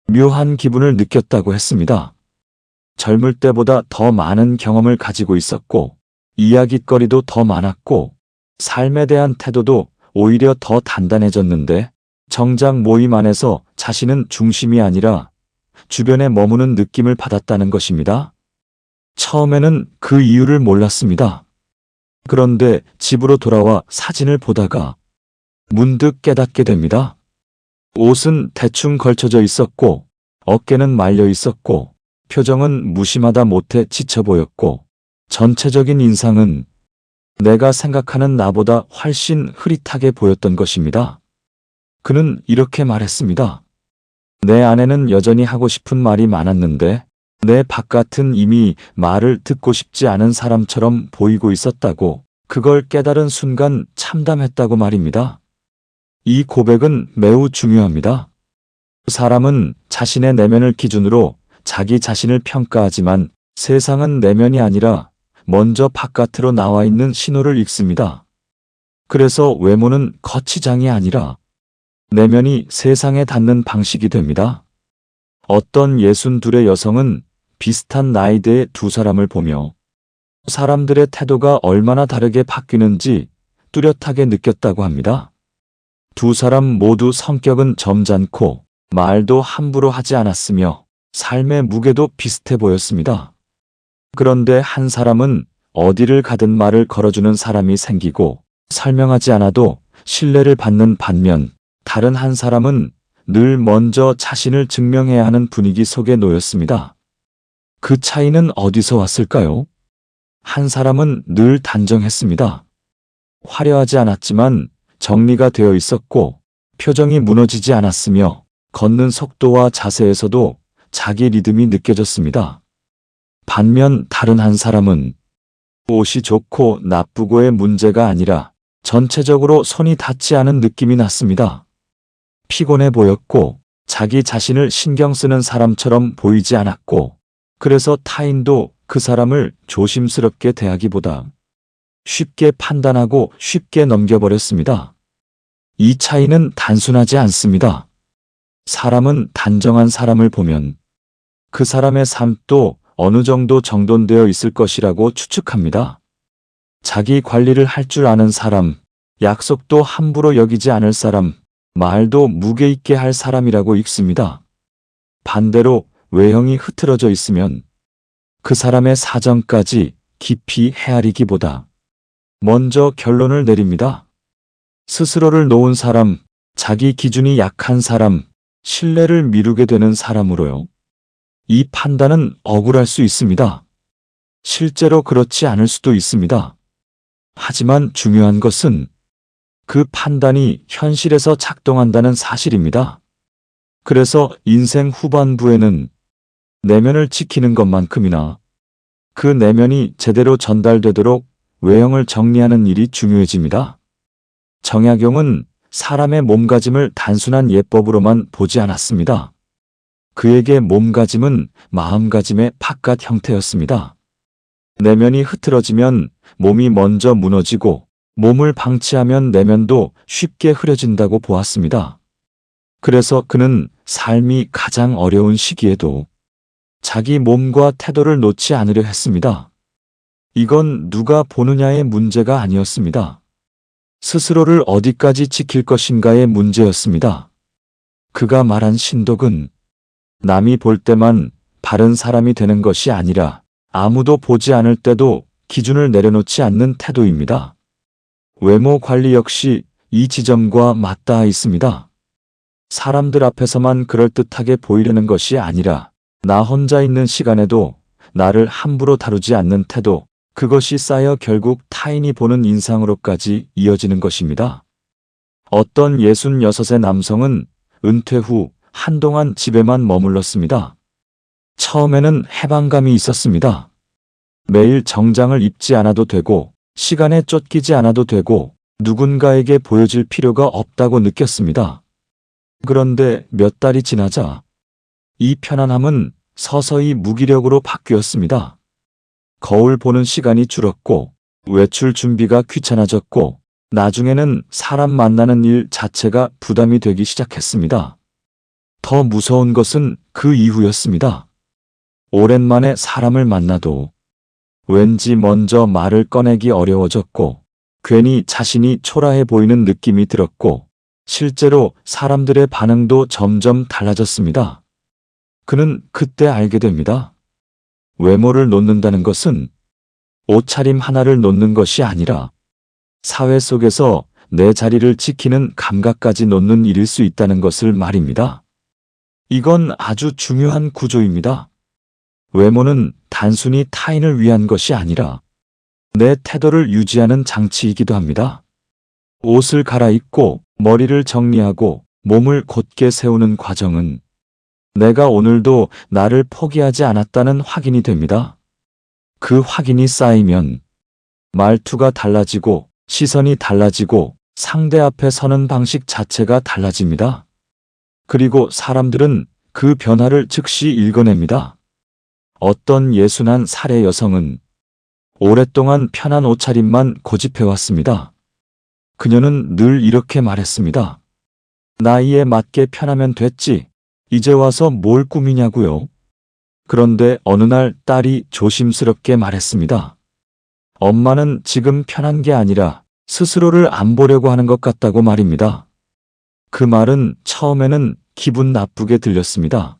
묘한 기분을 느꼈다고 했습니다. 젊을 때보다 더 많은 경험을 가지고 있었고, 이야깃거리도 더 많았고, 삶에 대한 태도도 오히려 더 단단해졌는데, 정작 모임 안에서 자신은 중심이 아니라 주변에 머무는 느낌을 받았다는 것입니다. 처음에는 그 이유를 몰랐습니다. 그런데 집으로 돌아와 사진을 보다가 문득 깨닫게 됩니다. 옷은 대충 걸쳐져 있었고, 어깨는 말려 있었고, 표정은 무심하다 못해 지쳐 보였고, 전체적인 인상은 내가 생각하는 나보다 훨씬 흐릿하게 보였던 것입니다. 그는 이렇게 말했습니다. 내 안에는 여전히 하고 싶은 말이 많았는데 내 바깥은 이미 말을 듣고 싶지 않은 사람처럼 보이고 있었다고, 그걸 깨달은 순간 참담했다고 말입니다. 이 고백은 매우 중요합니다. 사람은 자신의 내면을 기준으로 자기 자신을 평가하지만 세상은 내면이 아니라 먼저 바깥으로 나와 있는 신호를 읽습니다. 그래서 외모는 거치장이 아니라 내면이 세상에 닿는 방식이 됩니다. 어떤 62의 여성은 비슷한 나이대의 두 사람을 보며 사람들의 태도가 얼마나 다르게 바뀌는지 뚜렷하게 느꼈다고 합니다. 두 사람 모두 성격은 점잖고 말도 함부로 하지 않았으며 삶의 무게도 비슷해 보였습니다. 그런데 한 사람은 어디를 가든 말을 걸어주는 사람이 생기고 설명하지 않아도 신뢰를 받는 반면, 다른 한 사람은 늘 먼저 자신을 증명해야 하는 분위기 속에 놓였습니다. 그 차이는 어디서 왔을까요? 한 사람은 늘 단정했습니다. 화려하지 않았지만 정리가 되어 있었고, 표정이 무너지지 않았으며 걷는 속도와 자세에서도 자기 리듬이 느껴졌습니다. 반면 다른 한 사람은 옷이 좋고 나쁘고의 문제가 아니라 전체적으로 손이 닿지 않은 느낌이 났습니다. 피곤해 보였고 자기 자신을 신경 쓰는 사람처럼 보이지 않았고, 그래서 타인도 그 사람을 조심스럽게 대하기보다 쉽게 판단하고 쉽게 넘겨버렸습니다. 이 차이는 단순하지 않습니다. 사람은 단정한 사람을 보면 그 사람의 삶도 어느 정도 정돈되어 있을 것이라고 추측합니다. 자기 관리를 할 줄 아는 사람, 약속도 함부로 여기지 않을 사람, 말도 무게 있게 할 사람이라고 읽습니다. 반대로 외형이 흐트러져 있으면 그 사람의 사정까지 깊이 헤아리기보다 먼저 결론을 내립니다. 스스로를 놓은 사람, 자기 기준이 약한 사람, 신뢰를 미루게 되는 사람으로요. 이 판단은 억울할 수 있습니다. 실제로 그렇지 않을 수도 있습니다. 하지만 중요한 것은 그 판단이 현실에서 작동한다는 사실입니다. 그래서 인생 후반부에는 내면을 지키는 것만큼이나 그 내면이 제대로 전달되도록 외형을 정리하는 일이 중요해집니다. 정약용은 사람의 몸가짐을 단순한 예법으로만 보지 않았습니다. 그에게 몸가짐은 마음가짐의 바깥 형태였습니다. 내면이 흐트러지면 몸이 먼저 무너지고, 몸을 방치하면 내면도 쉽게 흐려진다고 보았습니다. 그래서 그는 삶이 가장 어려운 시기에도 자기 몸과 태도를 놓지 않으려 했습니다. 이건 누가 보느냐의 문제가 아니었습니다. 스스로를 어디까지 지킬 것인가의 문제였습니다. 그가 말한 신독은 남이 볼 때만 바른 사람이 되는 것이 아니라 아무도 보지 않을 때도 기준을 내려놓지 않는 태도입니다. 외모 관리 역시 이 지점과 맞닿아 있습니다. 사람들 앞에서만 그럴듯하게 보이려는 것이 아니라 나 혼자 있는 시간에도 나를 함부로 다루지 않는 태도, 그것이 쌓여 결국 타인이 보는 인상으로까지 이어지는 것입니다. 어떤 66의 남성은 은퇴 후 한동안 집에만 머물렀습니다. 처음에는 해방감이 있었습니다. 매일 정장을 입지 않아도 되고, 시간에 쫓기지 않아도 되고, 누군가에게 보여질 필요가 없다고 느꼈습니다. 그런데 몇 달이 지나자 이 편안함은 서서히 무기력으로 바뀌었습니다. 거울 보는 시간이 줄었고, 외출 준비가 귀찮아졌고, 나중에는 사람 만나는 일 자체가 부담이 되기 시작했습니다. 더 무서운 것은 그 이후였습니다. 오랜만에 사람을 만나도 왠지 먼저 말을 꺼내기 어려워졌고, 괜히 자신이 초라해 보이는 느낌이 들었고, 실제로 사람들의 반응도 점점 달라졌습니다. 그는 그때 알게 됩니다. 외모를 놓는다는 것은 옷차림 하나를 놓는 것이 아니라 사회 속에서 내 자리를 지키는 감각까지 놓는 일일 수 있다는 것을 말입니다. 이건 아주 중요한 구조입니다. 외모는 단순히 타인을 위한 것이 아니라 내 태도를 유지하는 장치이기도 합니다. 옷을 갈아입고 머리를 정리하고 몸을 곧게 세우는 과정은 내가 오늘도 나를 포기하지 않았다는 확인이 됩니다. 그 확인이 쌓이면 말투가 달라지고 시선이 달라지고 상대 앞에 서는 방식 자체가 달라집니다. 그리고 사람들은 그 변화를 즉시 읽어냅니다. 어떤 61살의 여성은 오랫동안 편한 옷차림만 고집해왔습니다. 그녀는 늘 이렇게 말했습니다. 나이에 맞게 편하면 됐지. 이제 와서 뭘 꾸미냐고요. 그런데 어느 날 딸이 조심스럽게 말했습니다. 엄마는 지금 편한 게 아니라 스스로를 안 보려고 하는 것 같다고 말입니다. 그 말은 처음에는 기분 나쁘게 들렸습니다.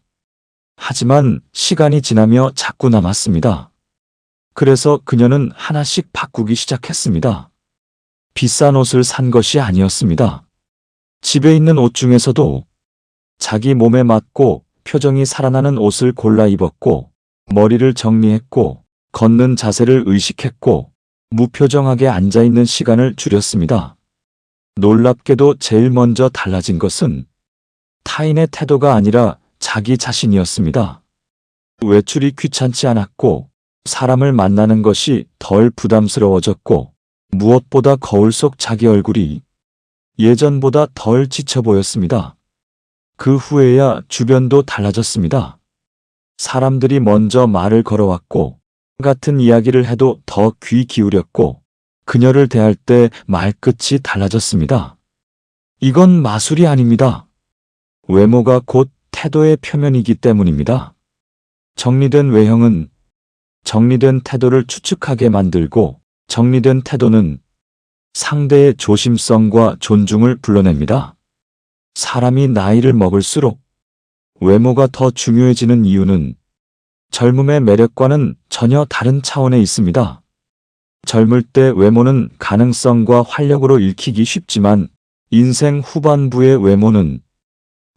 하지만 시간이 지나며 자꾸 남았습니다. 그래서 그녀는 하나씩 바꾸기 시작했습니다. 비싼 옷을 산 것이 아니었습니다. 집에 있는 옷 중에서도 자기 몸에 맞고 표정이 살아나는 옷을 골라 입었고, 머리를 정리했고, 걷는 자세를 의식했고, 무표정하게 앉아있는 시간을 줄였습니다. 놀랍게도 제일 먼저 달라진 것은 타인의 태도가 아니라 자기 자신이었습니다. 외출이 귀찮지 않았고, 사람을 만나는 것이 덜 부담스러워졌고, 무엇보다 거울 속 자기 얼굴이 예전보다 덜 지쳐 보였습니다. 그 후에야 주변도 달라졌습니다. 사람들이 먼저 말을 걸어왔고, 같은 이야기를 해도 더 귀 기울였고, 그녀를 대할 때 말끝이 달라졌습니다. 이건 마술이 아닙니다. 외모가 곧 태도의 표면이기 때문입니다. 정리된 외형은 정리된 태도를 추측하게 만들고, 정리된 태도는 상대의 조심성과 존중을 불러냅니다. 사람이 나이를 먹을수록 외모가 더 중요해지는 이유는 젊음의 매력과는 전혀 다른 차원에 있습니다. 젊을 때 외모는 가능성과 활력으로 읽히기 쉽지만 인생 후반부의 외모는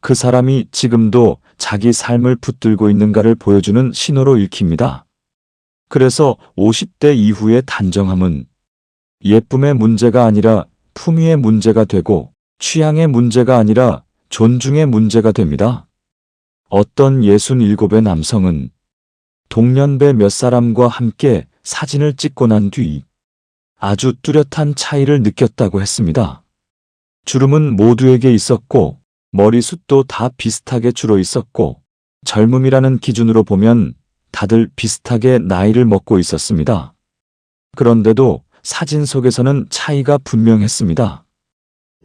그 사람이 지금도 자기 삶을 붙들고 있는가를 보여주는 신호로 읽힙니다. 그래서 50대 이후의 단정함은 예쁨의 문제가 아니라 품위의 문제가 되고, 취향의 문제가 아니라 존중의 문제가 됩니다. 어떤 67의 남성은 동년배 몇 사람과 함께 사진을 찍고 난 뒤 아주 뚜렷한 차이를 느꼈다고 했습니다. 주름은 모두에게 있었고, 머리숱도 다 비슷하게 줄어 있었고, 젊음이라는 기준으로 보면 다들 비슷하게 나이를 먹고 있었습니다. 그런데도 사진 속에서는 차이가 분명했습니다.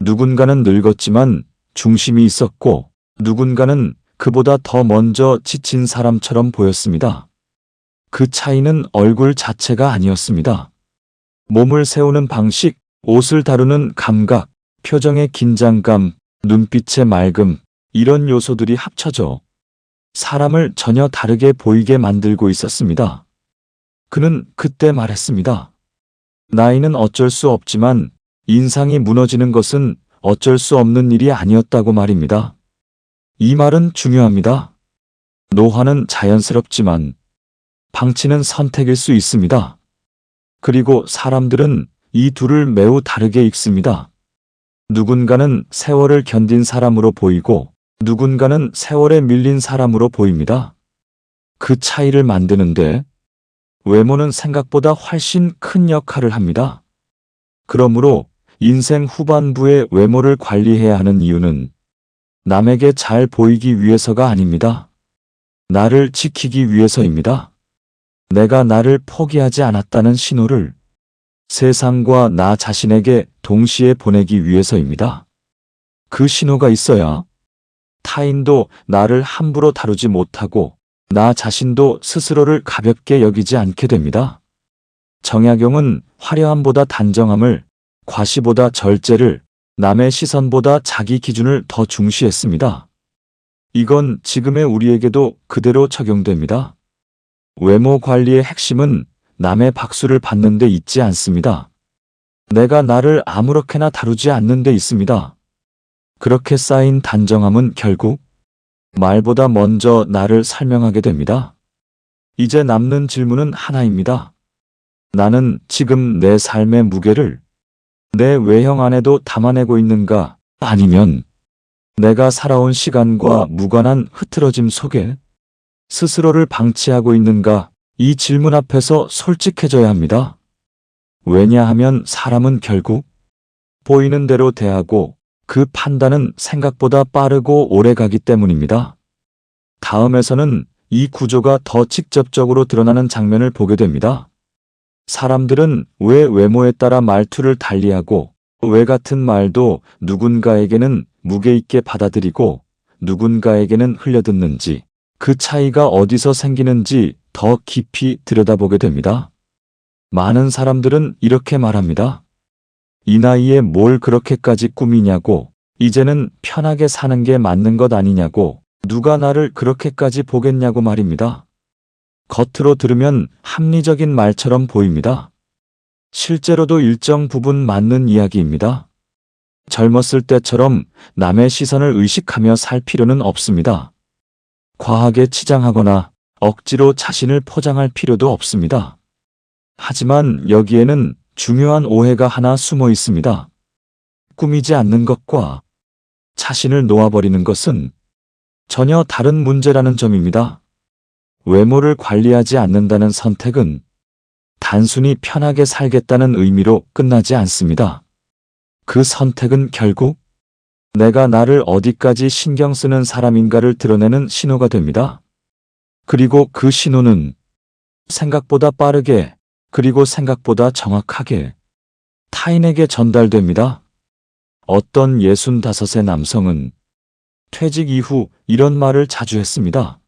누군가는 늙었지만 중심이 있었고, 누군가는 그보다 더 먼저 지친 사람처럼 보였습니다. 그 차이는 얼굴 자체가 아니었습니다. 몸을 세우는 방식, 옷을 다루는 감각, 표정의 긴장감, 눈빛의 맑음, 이런 요소들이 합쳐져 사람을 전혀 다르게 보이게 만들고 있었습니다. 그는 그때 말했습니다. 나이는 어쩔 수 없지만 인상이 무너지는 것은 어쩔 수 없는 일이 아니었다고 말입니다. 이 말은 중요합니다. 노화는 자연스럽지만 방치는 선택일 수 있습니다. 그리고 사람들은 이 둘을 매우 다르게 읽습니다. 누군가는 세월을 견딘 사람으로 보이고 누군가는 세월에 밀린 사람으로 보입니다. 그 차이를 만드는데 외모는 생각보다 훨씬 큰 역할을 합니다. 그러므로 인생 후반부에 외모를 관리해야 하는 이유는 남에게 잘 보이기 위해서가 아닙니다. 나를 지키기 위해서입니다. 내가 나를 포기하지 않았다는 신호를 세상과 나 자신에게 동시에 보내기 위해서입니다. 그 신호가 있어야 타인도 나를 함부로 다루지 못하고 나 자신도 스스로를 가볍게 여기지 않게 됩니다. 정약용은 화려함보다 단정함을, 과시보다 절제를, 남의 시선보다 자기 기준을 더 중시했습니다. 이건 지금의 우리에게도 그대로 적용됩니다. 외모 관리의 핵심은 남의 박수를 받는 데 있지 않습니다. 내가 나를 아무렇게나 다루지 않는 데 있습니다. 그렇게 쌓인 단정함은 결국 말보다 먼저 나를 설명하게 됩니다. 이제 남는 질문은 하나입니다. 나는 지금 내 삶의 무게를 내 외형 안에도 담아내고 있는가? 아니면 내가 살아온 시간과 무관한 흐트러짐 속에 스스로를 방치하고 있는가? 이 질문 앞에서 솔직해져야 합니다. 왜냐하면 사람은 결국 보이는 대로 대하고 그 판단은 생각보다 빠르고 오래 가기 때문입니다. 다음에서는 이 구조가 더 직접적으로 드러나는 장면을 보게 됩니다. 사람들은 왜 외모에 따라 말투를 달리하고 왜 같은 말도 누군가에게는 무게 있게 받아들이고 누군가에게는 흘려듣는지 그 차이가 어디서 생기는지 더 깊이 들여다보게 됩니다. 많은 사람들은 이렇게 말합니다. 이 나이에 뭘 그렇게까지 꾸미냐고, 이제는 편하게 사는 게 맞는 것 아니냐고, 누가 나를 그렇게까지 보겠냐고 말입니다. 겉으로 들으면 합리적인 말처럼 보입니다. 실제로도 일정 부분 맞는 이야기입니다. 젊었을 때처럼 남의 시선을 의식하며 살 필요는 없습니다. 과하게 치장하거나 억지로 자신을 포장할 필요도 없습니다. 하지만 여기에는 중요한 오해가 하나 숨어 있습니다. 꾸미지 않는 것과 자신을 놓아버리는 것은 전혀 다른 문제라는 점입니다. 외모를 관리하지 않는다는 선택은 단순히 편하게 살겠다는 의미로 끝나지 않습니다. 그 선택은 결국 내가 나를 어디까지 신경 쓰는 사람인가를 드러내는 신호가 됩니다. 그리고 그 신호는 생각보다 빠르게 그리고 생각보다 정확하게 타인에게 전달됩니다. 어떤 65세 남성은 퇴직 이후 이런 말을 자주 했습니다.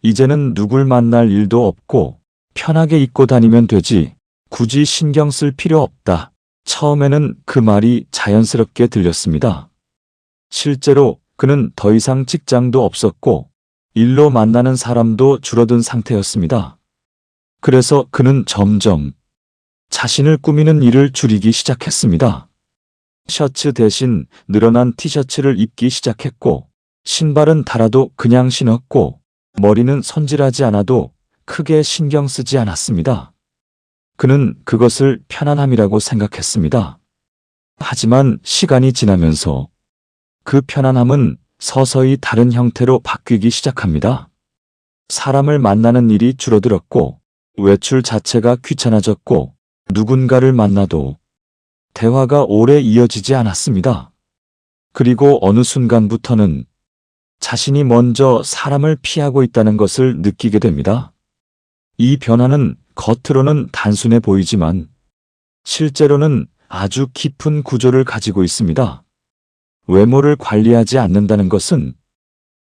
이제는 누굴 만날 일도 없고 편하게 입고 다니면 되지 굳이 신경 쓸 필요 없다. 처음에는 그 말이 자연스럽게 들렸습니다. 실제로 그는 더 이상 직장도 없었고 일로 만나는 사람도 줄어든 상태였습니다. 그래서 그는 점점 자신을 꾸미는 일을 줄이기 시작했습니다. 셔츠 대신 늘어난 티셔츠를 입기 시작했고 신발은 달아도 그냥 신었고 머리는 손질하지 않아도 크게 신경 쓰지 않았습니다. 그는 그것을 편안함이라고 생각했습니다. 하지만 시간이 지나면서 그 편안함은 서서히 다른 형태로 바뀌기 시작합니다. 사람을 만나는 일이 줄어들었고 외출 자체가 귀찮아졌고 누군가를 만나도 대화가 오래 이어지지 않았습니다. 그리고 어느 순간부터는 자신이 먼저 사람을 피하고 있다는 것을 느끼게 됩니다. 이 변화는 겉으로는 단순해 보이지만 실제로는 아주 깊은 구조를 가지고 있습니다. 외모를 관리하지 않는다는 것은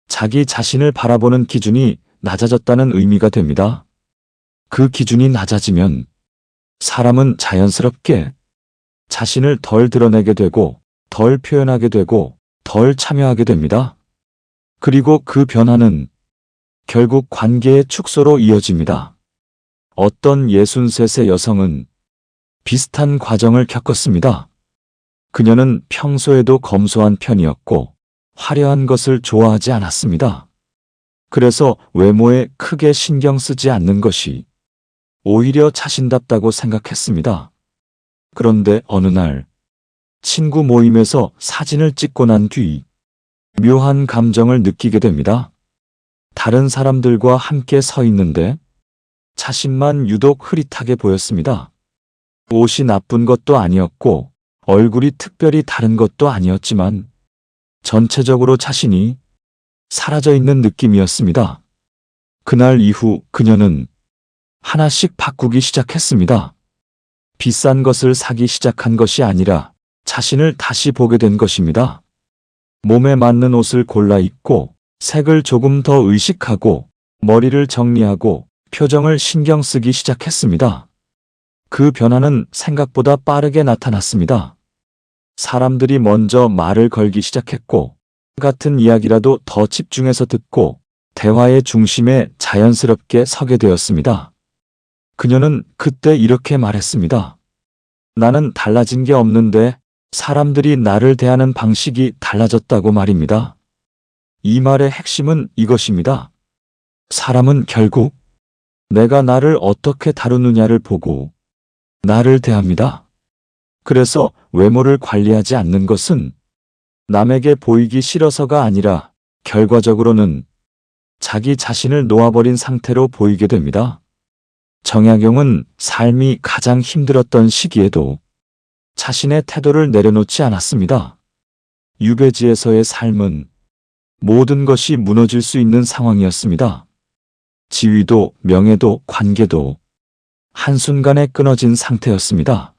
자기 자신을 바라보는 기준이 낮아졌다는 의미가 됩니다. 그 기준이 낮아지면 사람은 자연스럽게 자신을 덜 드러내게 되고 덜 표현하게 되고 덜 참여하게 됩니다. 그리고 그 변화는 결국 관계의 축소로 이어집니다. 어떤 63세 여성은 비슷한 과정을 겪었습니다. 그녀는 평소에도 검소한 편이었고 화려한 것을 좋아하지 않았습니다. 그래서 외모에 크게 신경 쓰지 않는 것이 오히려 자신답다고 생각했습니다. 그런데 어느 날 친구 모임에서 사진을 찍고 난 뒤 묘한 감정을 느끼게 됩니다. 다른 사람들과 함께 서 있는데 자신만 유독 흐릿하게 보였습니다. 옷이 나쁜 것도 아니었고 얼굴이 특별히 다른 것도 아니었지만 전체적으로 자신이 사라져 있는 느낌이었습니다. 그날 이후 그녀는 하나씩 바꾸기 시작했습니다. 비싼 것을 사기 시작한 것이 아니라 자신을 다시 보게 된 것입니다. 몸에 맞는 옷을 골라 입고 색을 조금 더 의식하고 머리를 정리하고 표정을 신경 쓰기 시작했습니다. 그 변화는 생각보다 빠르게 나타났습니다. 사람들이 먼저 말을 걸기 시작했고 같은 이야기라도 더 집중해서 듣고 대화의 중심에 자연스럽게 서게 되었습니다. 그녀는 그때 이렇게 말했습니다. 나는 달라진 게 없는데 사람들이 나를 대하는 방식이 달라졌다고 말입니다. 이 말의 핵심은 이것입니다. 사람은 결국 내가 나를 어떻게 다루느냐를 보고 나를 대합니다. 그래서 외모를 관리하지 않는 것은 남에게 보이기 싫어서가 아니라 결과적으로는 자기 자신을 놓아버린 상태로 보이게 됩니다. 정약용은 삶이 가장 힘들었던 시기에도 자신의 태도를 내려놓지 않았습니다. 유배지에서의 삶은 모든 것이 무너질 수 있는 상황이었습니다. 지위도 명예도 관계도 한순간에 끊어진 상태였습니다.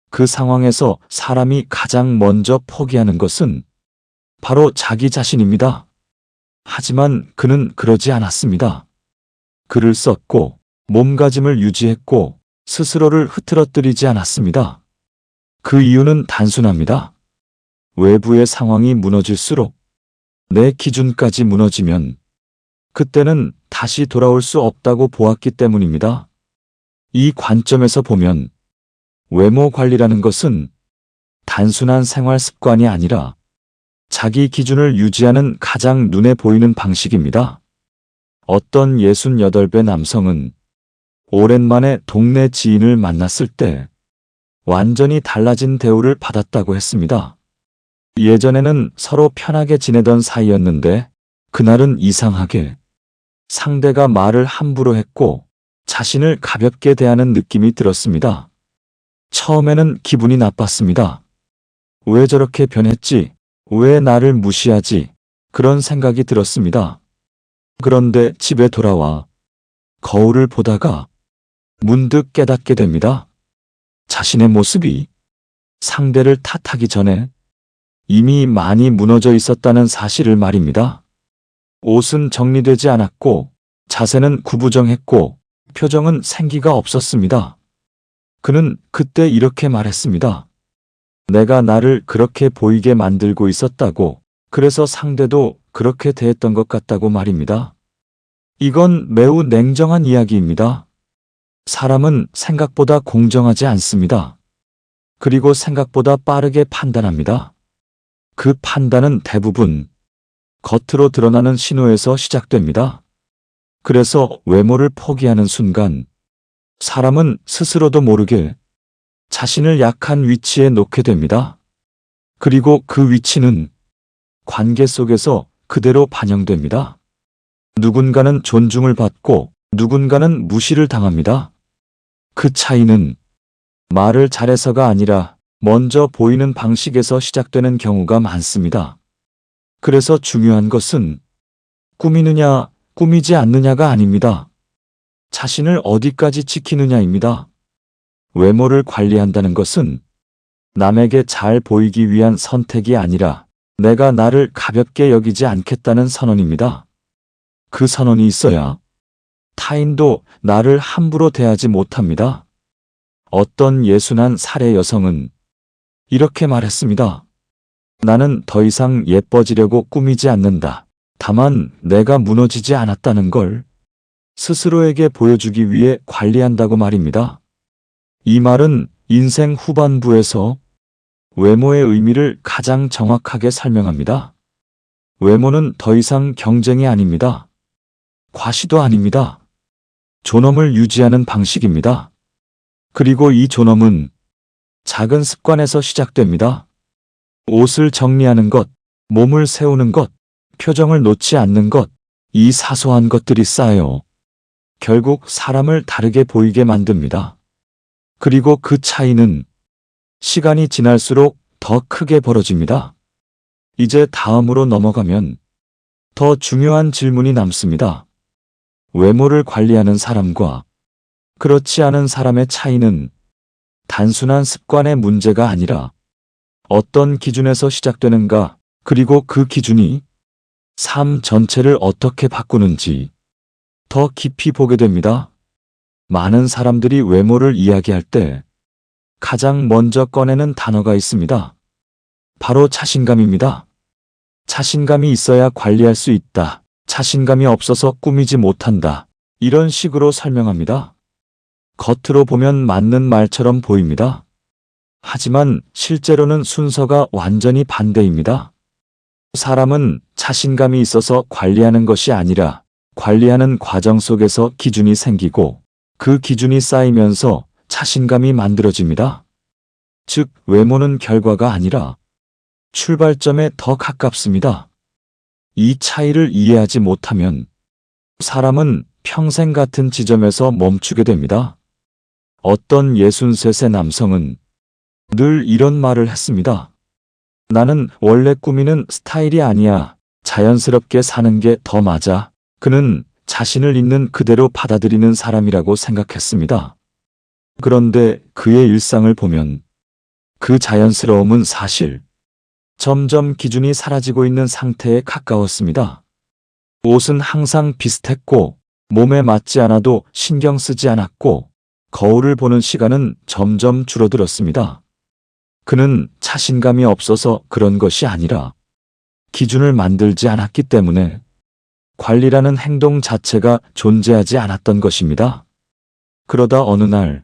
그 상황에서 사람이 가장 먼저 포기하는 것은 바로 자기 자신입니다. 하지만 그는 그러지 않았습니다. 글을 썼고 몸가짐을 유지했고 스스로를 흐트러뜨리지 않았습니다. 그 이유는 단순합니다. 외부의 상황이 무너질수록 내 기준까지 무너지면 그때는 다시 돌아올 수 없다고 보았기 때문입니다. 이 관점에서 보면 외모 관리라는 것은 단순한 생활 습관이 아니라 자기 기준을 유지하는 가장 눈에 보이는 방식입니다. 어떤 68배 남성은 오랜만에 동네 지인을 만났을 때 완전히 달라진 대우를 받았다고 했습니다. 예전에는 서로 편하게 지내던 사이였는데 그날은 이상하게 상대가 말을 함부로 했고 자신을 가볍게 대하는 느낌이 들었습니다. 처음에는 기분이 나빴습니다. 왜 저렇게 변했지? 왜 나를 무시하지? 그런 생각이 들었습니다. 그런데 집에 돌아와 거울을 보다가 문득 깨닫게 됩니다. 자신의 모습이 상대를 탓하기 전에 이미 많이 무너져 있었다는 사실을 말입니다. 옷은 정리되지 않았고 자세는 구부정했고 표정은 생기가 없었습니다. 그는 그때 이렇게 말했습니다. 내가 나를 그렇게 보이게 만들고 있었다고, 그래서 상대도 그렇게 대했던 것 같다고 말입니다. 이건 매우 냉정한 이야기입니다. 사람은 생각보다 공정하지 않습니다. 그리고 생각보다 빠르게 판단합니다. 그 판단은 대부분 겉으로 드러나는 신호에서 시작됩니다. 그래서 외모를 포기하는 순간 사람은 스스로도 모르게 자신을 약한 위치에 놓게 됩니다. 그리고 그 위치는 관계 속에서 그대로 반영됩니다. 누군가는 존중을 받고 누군가는 무시를 당합니다. 그 차이는 말을 잘해서가 아니라 먼저 보이는 방식에서 시작되는 경우가 많습니다. 그래서 중요한 것은 꾸미느냐, 꾸미지 않느냐가 아닙니다. 자신을 어디까지 지키느냐입니다. 외모를 관리한다는 것은 남에게 잘 보이기 위한 선택이 아니라 내가 나를 가볍게 여기지 않겠다는 선언입니다. 그 선언이 있어야 타인도 나를 함부로 대하지 못합니다. 어떤 예순한 사례 여성은 이렇게 말했습니다. 나는 더 이상 예뻐지려고 꾸미지 않는다. 다만 내가 무너지지 않았다는 걸 스스로에게 보여주기 위해 관리한다고 말입니다. 이 말은 인생 후반부에서 외모의 의미를 가장 정확하게 설명합니다. 외모는 더 이상 경쟁이 아닙니다. 과시도 아닙니다. 존엄을 유지하는 방식입니다. 그리고 이 존엄은 작은 습관에서 시작됩니다. 옷을 정리하는 것, 몸을 세우는 것, 표정을 놓지 않는 것, 이 사소한 것들이 쌓여 결국 사람을 다르게 보이게 만듭니다. 그리고 그 차이는 시간이 지날수록 더 크게 벌어집니다. 이제 다음으로 넘어가면 더 중요한 질문이 남습니다. 외모를 관리하는 사람과 그렇지 않은 사람의 차이는 단순한 습관의 문제가 아니라 어떤 기준에서 시작되는가, 그리고 그 기준이 삶 전체를 어떻게 바꾸는지 더 깊이 보게 됩니다. 많은 사람들이 외모를 이야기할 때 가장 먼저 꺼내는 단어가 있습니다. 바로 자신감입니다. 자신감이 있어야 관리할 수 있다. 자신감이 없어서 꾸미지 못한다. 이런 식으로 설명합니다. 겉으로 보면 맞는 말처럼 보입니다. 하지만 실제로는 순서가 완전히 반대입니다. 사람은 자신감이 있어서 관리하는 것이 아니라 관리하는 과정 속에서 기준이 생기고 그 기준이 쌓이면서 자신감이 만들어집니다. 즉, 외모는 결과가 아니라 출발점에 더 가깝습니다. 이 차이를 이해하지 못하면 사람은 평생 같은 지점에서 멈추게 됩니다. 어떤 63세 남성은 늘 이런 말을 했습니다. 나는 원래 꾸미는 스타일이 아니야. 자연스럽게 사는 게 더 맞아. 그는 자신을 있는 그대로 받아들이는 사람이라고 생각했습니다. 그런데 그의 일상을 보면 그 자연스러움은 사실 점점 기준이 사라지고 있는 상태에 가까웠습니다. 옷은 항상 비슷했고 몸에 맞지 않아도 신경 쓰지 않았고 거울을 보는 시간은 점점 줄어들었습니다. 그는 자신감이 없어서 그런 것이 아니라 기준을 만들지 않았기 때문에 관리라는 행동 자체가 존재하지 않았던 것입니다. 그러다 어느 날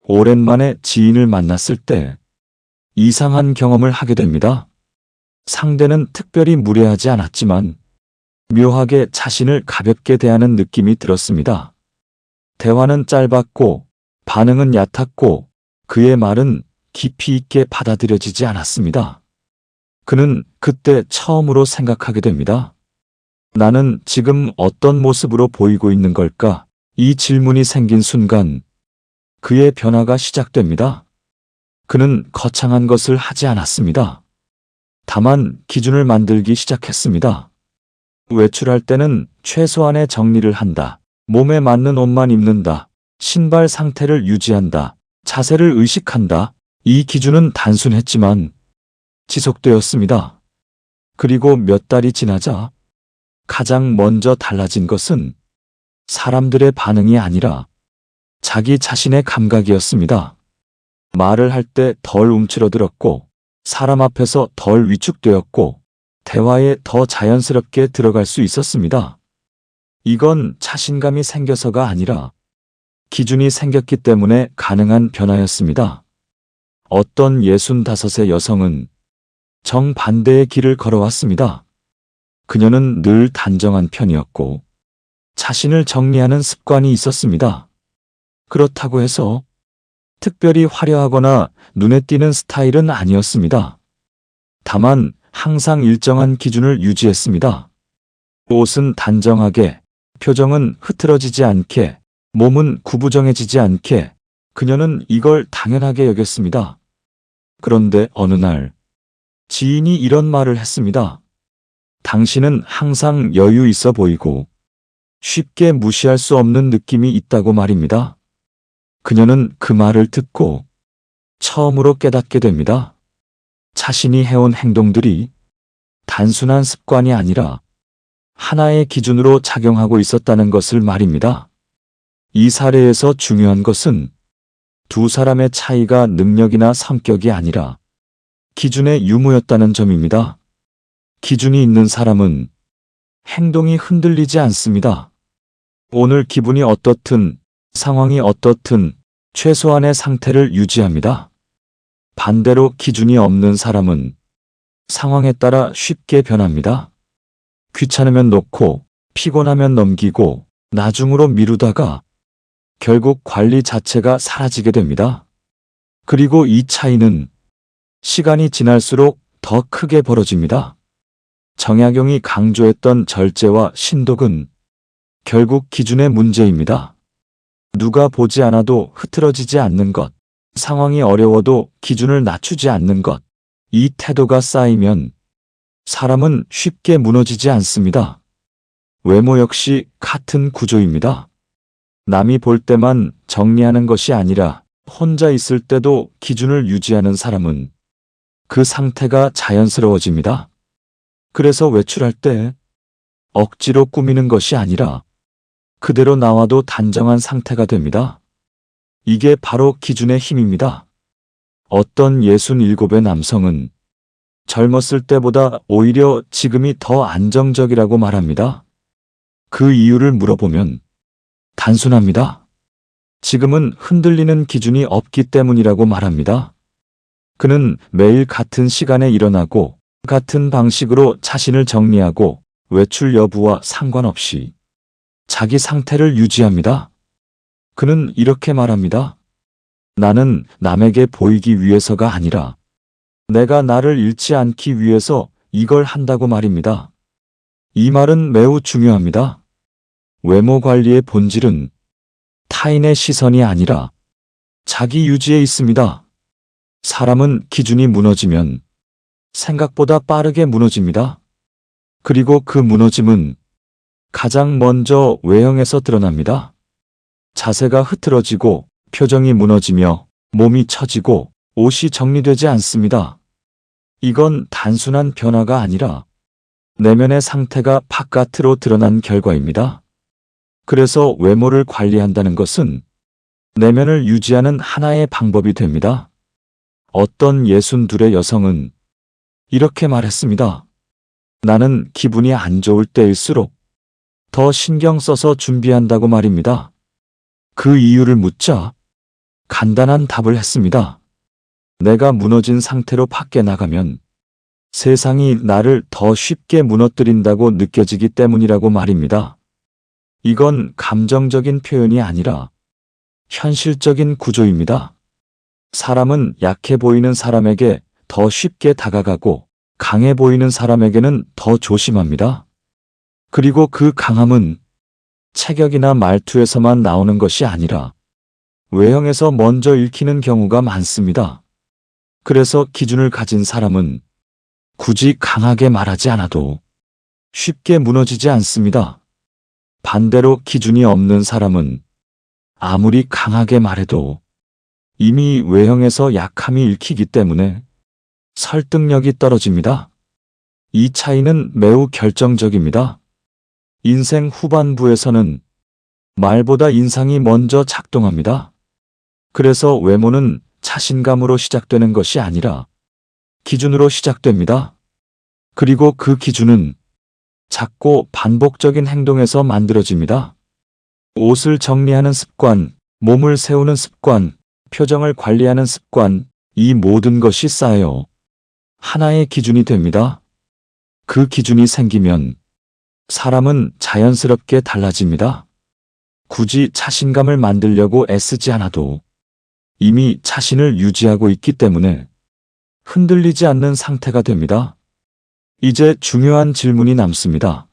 오랜만에 지인을 만났을 때 이상한 경험을 하게 됩니다. 상대는 특별히 무례하지 않았지만 묘하게 자신을 가볍게 대하는 느낌이 들었습니다. 대화는 짧았고 반응은 얕았고 그의 말은 깊이 있게 받아들여지지 않았습니다. 그는 그때 처음으로 생각하게 됩니다. 나는 지금 어떤 모습으로 보이고 있는 걸까? 이 질문이 생긴 순간 그의 변화가 시작됩니다. 그는 거창한 것을 하지 않았습니다. 다만 기준을 만들기 시작했습니다. 외출할 때는 최소한의 정리를 한다. 몸에 맞는 옷만 입는다. 신발 상태를 유지한다. 자세를 의식한다. 이 기준은 단순했지만 지속되었습니다. 그리고 몇 달이 지나자 가장 먼저 달라진 것은 사람들의 반응이 아니라 자기 자신의 감각이었습니다. 말을 할 때 덜 움츠러들었고 사람 앞에서 덜 위축되었고 대화에 더 자연스럽게 들어갈 수 있었습니다. 이건 자신감이 생겨서가 아니라 기준이 생겼기 때문에 가능한 변화였습니다. 어떤 65의 여성은 정반대의 길을 걸어왔습니다. 그녀는 늘 단정한 편이었고 자신을 정리하는 습관이 있었습니다. 그렇다고 해서 특별히 화려하거나 눈에 띄는 스타일은 아니었습니다. 다만 항상 일정한 기준을 유지했습니다. 옷은 단정하게, 표정은 흐트러지지 않게, 몸은 구부정해지지 않게 그녀는 이걸 당연하게 여겼습니다. 그런데 어느 날 지인이 이런 말을 했습니다. 당신은 항상 여유 있어 보이고 쉽게 무시할 수 없는 느낌이 있다고 말입니다. 그녀는 그 말을 듣고 처음으로 깨닫게 됩니다. 자신이 해온 행동들이 단순한 습관이 아니라 하나의 기준으로 작용하고 있었다는 것을 말입니다. 이 사례에서 중요한 것은 두 사람의 차이가 능력이나 성격이 아니라 기준의 유무였다는 점입니다. 기준이 있는 사람은 행동이 흔들리지 않습니다. 오늘 기분이 어떻든 상황이 어떻든 최소한의 상태를 유지합니다. 반대로 기준이 없는 사람은 상황에 따라 쉽게 변합니다. 귀찮으면 놓고 피곤하면 넘기고 나중으로 미루다가 결국 관리 자체가 사라지게 됩니다. 그리고 이 차이는 시간이 지날수록 더 크게 벌어집니다. 정약용이 강조했던 절제와 신독은 결국 기준의 문제입니다. 누가 보지 않아도 흐트러지지 않는 것, 상황이 어려워도 기준을 낮추지 않는 것, 이 태도가 쌓이면 사람은 쉽게 무너지지 않습니다. 외모 역시 같은 구조입니다. 남이 볼 때만 정리하는 것이 아니라 혼자 있을 때도 기준을 유지하는 사람은 그 상태가 자연스러워집니다. 그래서 외출할 때 억지로 꾸미는 것이 아니라 그대로 나와도 단정한 상태가 됩니다. 이게 바로 기준의 힘입니다. 어떤 67의 남성은 젊었을 때보다 오히려 지금이 더 안정적이라고 말합니다. 그 이유를 물어보면 단순합니다. 지금은 흔들리는 기준이 없기 때문이라고 말합니다. 그는 매일 같은 시간에 일어나고 같은 방식으로 자신을 정리하고 외출 여부와 상관없이 자기 상태를 유지합니다. 그는 이렇게 말합니다. 나는 남에게 보이기 위해서가 아니라 내가 나를 잃지 않기 위해서 이걸 한다고 말입니다. 이 말은 매우 중요합니다. 외모 관리의 본질은 타인의 시선이 아니라 자기 유지에 있습니다. 사람은 기준이 무너지면 생각보다 빠르게 무너집니다. 그리고 그 무너짐은 가장 먼저 외형에서 드러납니다. 자세가 흐트러지고 표정이 무너지며 몸이 처지고 옷이 정리되지 않습니다. 이건 단순한 변화가 아니라 내면의 상태가 바깥으로 드러난 결과입니다. 그래서 외모를 관리한다는 것은 내면을 유지하는 하나의 방법이 됩니다. 어떤 62의 여성은 이렇게 말했습니다. 나는 기분이 안 좋을 때일수록 더 신경 써서 준비한다고 말입니다. 그 이유를 묻자 간단한 답을 했습니다. 내가 무너진 상태로 밖에 나가면 세상이 나를 더 쉽게 무너뜨린다고 느껴지기 때문이라고 말입니다. 이건 감정적인 표현이 아니라 현실적인 구조입니다. 사람은 약해 보이는 사람에게 더 쉽게 다가가고 강해 보이는 사람에게는 더 조심합니다. 그리고 그 강함은 체격이나 말투에서만 나오는 것이 아니라 외형에서 먼저 읽히는 경우가 많습니다. 그래서 기준을 가진 사람은 굳이 강하게 말하지 않아도 쉽게 무너지지 않습니다. 반대로 기준이 없는 사람은 아무리 강하게 말해도 이미 외형에서 약함이 읽히기 때문에 설득력이 떨어집니다. 이 차이는 매우 결정적입니다. 인생 후반부에서는 말보다 인상이 먼저 작동합니다. 그래서 외모는 자신감으로 시작되는 것이 아니라 기준으로 시작됩니다. 그리고 그 기준은 작고 반복적인 행동에서 만들어집니다. 옷을 정리하는 습관, 몸을 세우는 습관, 표정을 관리하는 습관, 이 모든 것이 쌓여 하나의 기준이 됩니다. 그 기준이 생기면 사람은 자연스럽게 달라집니다. 굳이 자신감을 만들려고 애쓰지 않아도 이미 자신을 유지하고 있기 때문에 흔들리지 않는 상태가 됩니다. 이제 중요한 질문이 남습니다.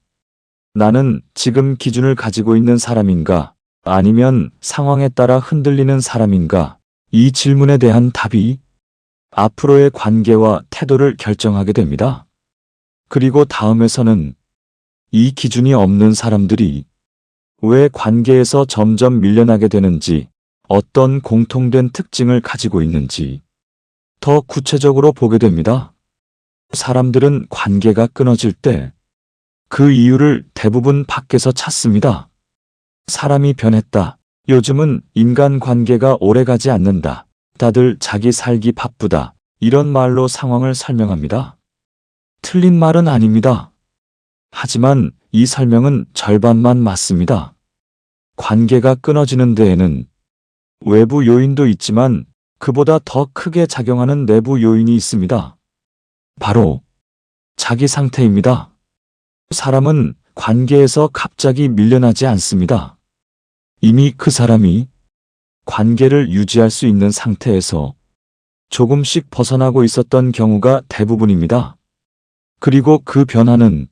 나는 지금 기준을 가지고 있는 사람인가? 아니면 상황에 따라 흔들리는 사람인가? 이 질문에 대한 답이 앞으로의 관계와 태도를 결정하게 됩니다. 그리고 다음에서는 이 기준이 없는 사람들이 왜 관계에서 점점 밀려나게 되는지, 어떤 공통된 특징을 가지고 있는지 더 구체적으로 보게 됩니다. 사람들은 관계가 끊어질 때 그 이유를 대부분 밖에서 찾습니다. 사람이 변했다. 요즘은 인간관계가 오래가지 않는다. 다들 자기 살기 바쁘다. 이런 말로 상황을 설명합니다. 틀린 말은 아닙니다. 하지만 이 설명은 절반만 맞습니다. 관계가 끊어지는 데에는 외부 요인도 있지만 그보다 더 크게 작용하는 내부 요인이 있습니다. 바로 자기 상태입니다. 사람은 관계에서 갑자기 밀려나지 않습니다. 이미 그 사람이 관계를 유지할 수 있는 상태에서 조금씩 벗어나고 있었던 경우가 대부분입니다. 그리고 그 변화는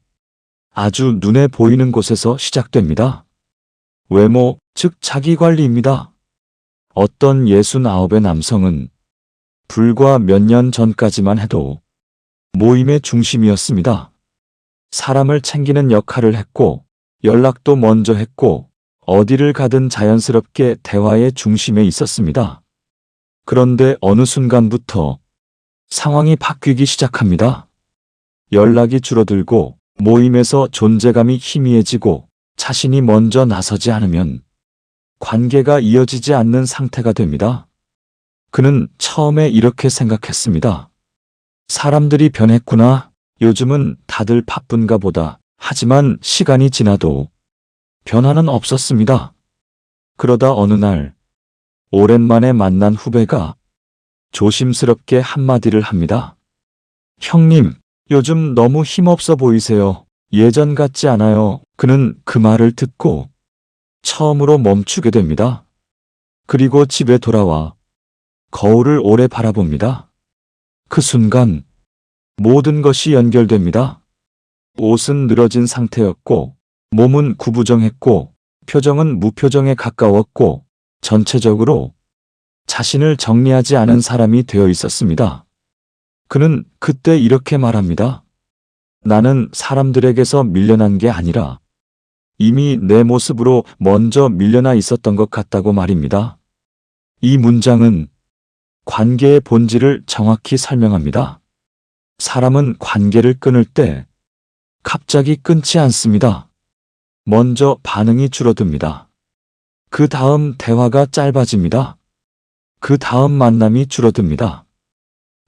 아주 눈에 보이는 곳에서 시작됩니다. 외모, 즉 자기관리입니다. 어떤 69의 남성은 불과 몇 년 전까지만 해도 모임의 중심이었습니다. 사람을 챙기는 역할을 했고 연락도 먼저 했고 어디를 가든 자연스럽게 대화의 중심에 있었습니다. 그런데 어느 순간부터 상황이 바뀌기 시작합니다. 연락이 줄어들고 모임에서 존재감이 희미해지고 자신이 먼저 나서지 않으면 관계가 이어지지 않는 상태가 됩니다. 그는 처음에 이렇게 생각했습니다. 사람들이 변했구나. 요즘은 다들 바쁜가 보다. 하지만 시간이 지나도 변화는 없었습니다. 그러다 어느 날 오랜만에 만난 후배가 조심스럽게 한마디를 합니다. 형님, 요즘 너무 힘없어 보이세요. 예전 같지 않아요. 그는 그 말을 듣고 처음으로 멈추게 됩니다. 그리고 집에 돌아와 거울을 오래 바라봅니다. 그 순간 모든 것이 연결됩니다. 옷은 늘어진 상태였고 몸은 구부정했고 표정은 무표정에 가까웠고 전체적으로 자신을 정리하지 않은 사람이 되어 있었습니다. 그는 그때 이렇게 말합니다. 나는 사람들에게서 밀려난 게 아니라 이미 내 모습으로 먼저 밀려나 있었던 것 같다고 말입니다. 이 문장은 관계의 본질을 정확히 설명합니다. 사람은 관계를 끊을 때 갑자기 끊지 않습니다. 먼저 반응이 줄어듭니다. 그 다음 대화가 짧아집니다. 그 다음 만남이 줄어듭니다.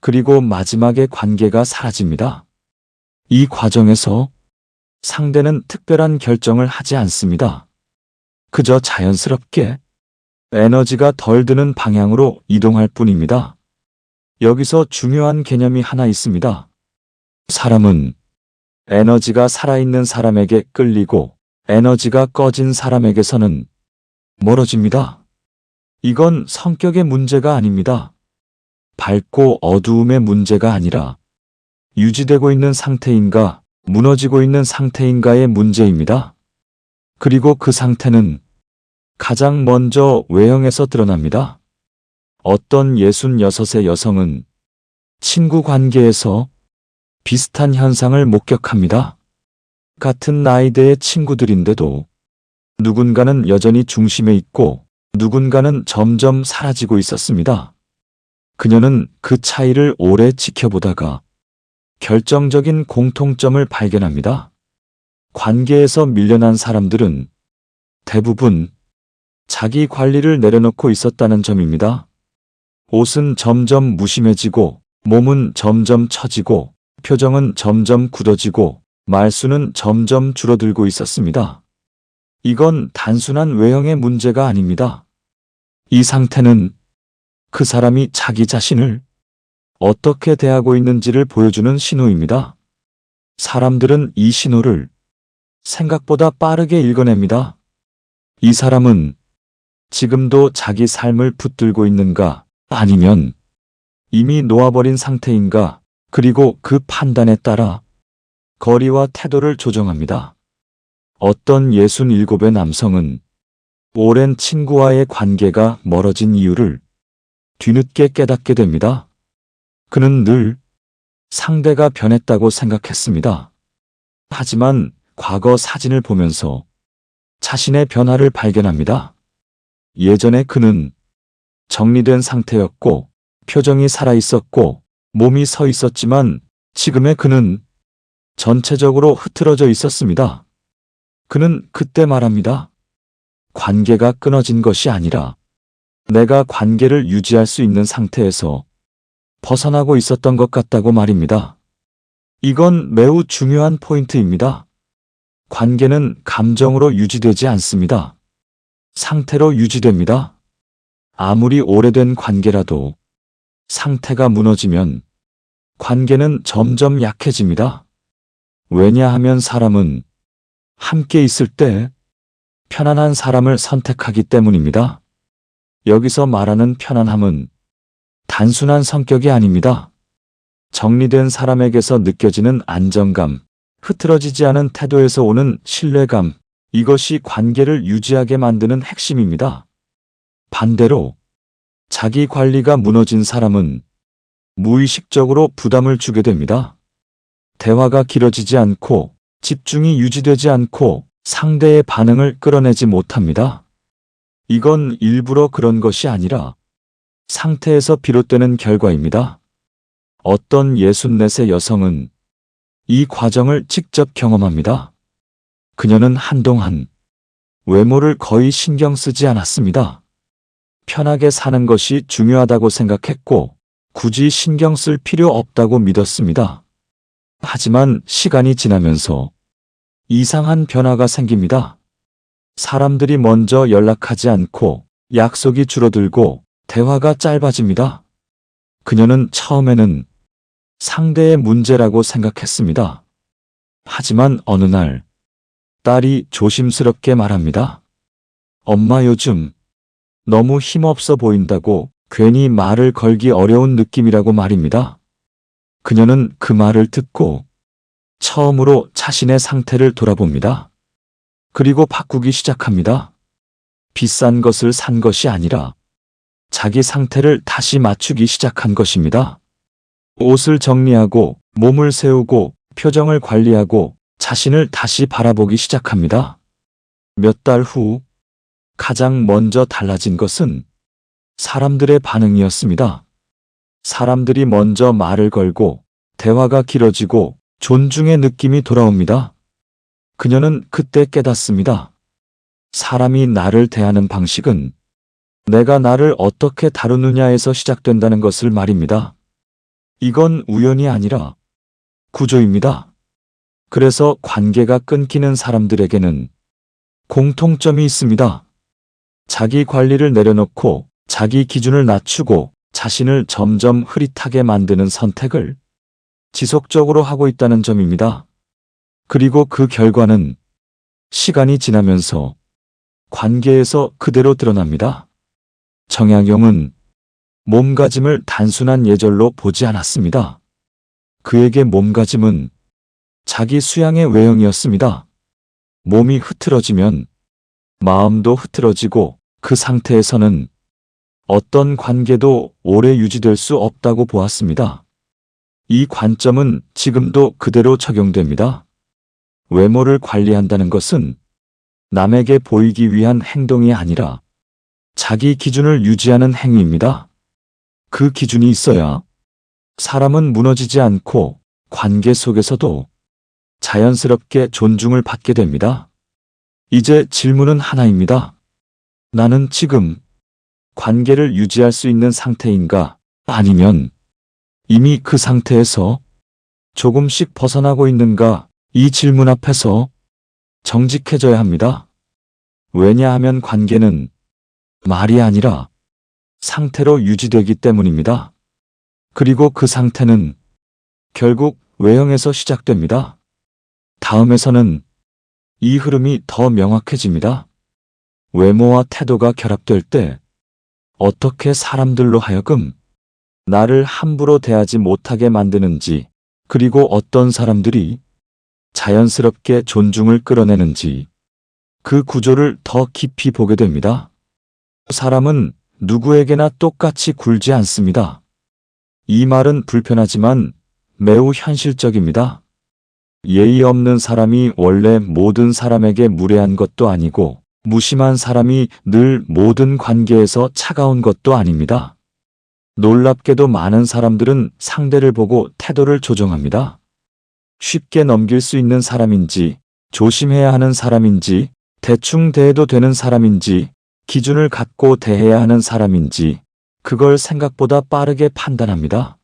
그리고 마지막에 관계가 사라집니다. 이 과정에서 상대는 특별한 결정을 하지 않습니다. 그저 자연스럽게 에너지가 덜 드는 방향으로 이동할 뿐입니다. 여기서 중요한 개념이 하나 있습니다. 사람은 에너지가 살아있는 사람에게 끌리고 에너지가 꺼진 사람에게서는 멀어집니다. 이건 성격의 문제가 아닙니다. 밝고 어두움의 문제가 아니라 유지되고 있는 상태인가, 무너지고 있는 상태인가의 문제입니다. 그리고 그 상태는 가장 먼저 외형에서 드러납니다. 어떤 66의 여성은 친구 관계에서 비슷한 현상을 목격합니다. 같은 나이대의 친구들인데도 누군가는 여전히 중심에 있고 누군가는 점점 사라지고 있었습니다. 그녀는 그 차이를 오래 지켜보다가 결정적인 공통점을 발견합니다. 관계에서 밀려난 사람들은 대부분 자기 관리를 내려놓고 있었다는 점입니다. 옷은 점점 무심해지고 몸은 점점 처지고 표정은 점점 굳어지고 말수는 점점 줄어들고 있었습니다. 이건 단순한 외형의 문제가 아닙니다. 이 상태는 그 사람이 자기 자신을 어떻게 대하고 있는지를 보여주는 신호입니다. 사람들은 이 신호를 생각보다 빠르게 읽어냅니다. 이 사람은 지금도 자기 삶을 붙들고 있는가, 아니면 이미 놓아버린 상태인가, 그리고 그 판단에 따라 거리와 태도를 조정합니다. 어떤 67의 남성은 오랜 친구와의 관계가 멀어진 이유를 뒤늦게 깨닫게 됩니다. 그는 늘 상대가 변했다고 생각했습니다. 하지만 과거 사진을 보면서 자신의 변화를 발견합니다. 예전에 그는 정리된 상태였고 표정이 살아있었고 몸이 서 있었지만 지금의 그는 전체적으로 흐트러져 있었습니다. 그는 그때 말합니다. 관계가 끊어진 것이 아니라 내가 관계를 유지할 수 있는 상태에서 벗어나고 있었던 것 같다고 말입니다. 이건 매우 중요한 포인트입니다. 관계는 감정으로 유지되지 않습니다. 상태로 유지됩니다. 아무리 오래된 관계라도 상태가 무너지면 관계는 점점 약해집니다. 왜냐하면 사람은 함께 있을 때 편안한 사람을 선택하기 때문입니다. 여기서 말하는 편안함은 단순한 성격이 아닙니다. 정리된 사람에게서 느껴지는 안정감, 흐트러지지 않은 태도에서 오는 신뢰감, 이것이 관계를 유지하게 만드는 핵심입니다. 반대로 자기 관리가 무너진 사람은 무의식적으로 부담을 주게 됩니다. 대화가 길어지지 않고 집중이 유지되지 않고 상대의 반응을 끌어내지 못합니다. 이건 일부러 그런 것이 아니라 상태에서 비롯되는 결과입니다. 어떤 64세 여성은 이 과정을 직접 경험합니다. 그녀는 한동안 외모를 거의 신경 쓰지 않았습니다. 편하게 사는 것이 중요하다고 생각했고 굳이 신경 쓸 필요 없다고 믿었습니다. 하지만 시간이 지나면서 이상한 변화가 생깁니다. 사람들이 먼저 연락하지 않고 약속이 줄어들고 대화가 짧아집니다. 그녀는 처음에는 상대의 문제라고 생각했습니다. 하지만 어느 날 딸이 조심스럽게 말합니다. 엄마, 요즘 너무 힘없어 보인다고. 괜히 말을 걸기 어려운 느낌이라고 말입니다. 그녀는 그 말을 듣고 처음으로 자신의 상태를 돌아봅니다. 그리고 바꾸기 시작합니다. 비싼 것을 산 것이 아니라 자기 상태를 다시 맞추기 시작한 것입니다. 옷을 정리하고 몸을 세우고 표정을 관리하고 자신을 다시 바라보기 시작합니다. 몇 달 후 가장 먼저 달라진 것은 사람들의 반응이었습니다. 사람들이 먼저 말을 걸고 대화가 길어지고 존중의 느낌이 돌아옵니다. 그녀는 그때 깨닫습니다. 사람이 나를 대하는 방식은 내가 나를 어떻게 다루느냐에서 시작된다는 것을 말입니다. 이건 우연이 아니라 구조입니다. 그래서 관계가 끊기는 사람들에게는 공통점이 있습니다. 자기 관리를 내려놓고 자기 기준을 낮추고 자신을 점점 흐릿하게 만드는 선택을 지속적으로 하고 있다는 점입니다. 그리고 그 결과는 시간이 지나면서 관계에서 그대로 드러납니다. 정약용은 몸가짐을 단순한 예절로 보지 않았습니다. 그에게 몸가짐은 자기 수양의 외형이었습니다. 몸이 흐트러지면 마음도 흐트러지고 그 상태에서는 어떤 관계도 오래 유지될 수 없다고 보았습니다. 이 관점은 지금도 그대로 적용됩니다. 외모를 관리한다는 것은 남에게 보이기 위한 행동이 아니라 자기 기준을 유지하는 행위입니다. 그 기준이 있어야 사람은 무너지지 않고 관계 속에서도 자연스럽게 존중을 받게 됩니다. 이제 질문은 하나입니다. 나는 지금 관계를 유지할 수 있는 상태인가? 아니면 이미 그 상태에서 조금씩 벗어나고 있는가? 이 질문 앞에서 정직해져야 합니다. 왜냐하면 관계는 말이 아니라 상태로 유지되기 때문입니다. 그리고 그 상태는 결국 외형에서 시작됩니다. 다음에서는 이 흐름이 더 명확해집니다. 외모와 태도가 결합될 때 어떻게 사람들로 하여금 나를 함부로 대하지 못하게 만드는지, 그리고 어떤 사람들이 자연스럽게 존중을 끌어내는지, 그 구조를 더 깊이 보게 됩니다. 사람은 누구에게나 똑같이 굴지 않습니다. 이 말은 불편하지만 매우 현실적입니다. 예의 없는 사람이 원래 모든 사람에게 무례한 것도 아니고, 무심한 사람이 늘 모든 관계에서 차가운 것도 아닙니다. 놀랍게도 많은 사람들은 상대를 보고 태도를 조정합니다. 쉽게 넘길 수 있는 사람인지, 조심해야 하는 사람인지, 대충 대해도 되는 사람인지, 기준을 갖고 대해야 하는 사람인지, 그걸 생각보다 빠르게 판단합니다.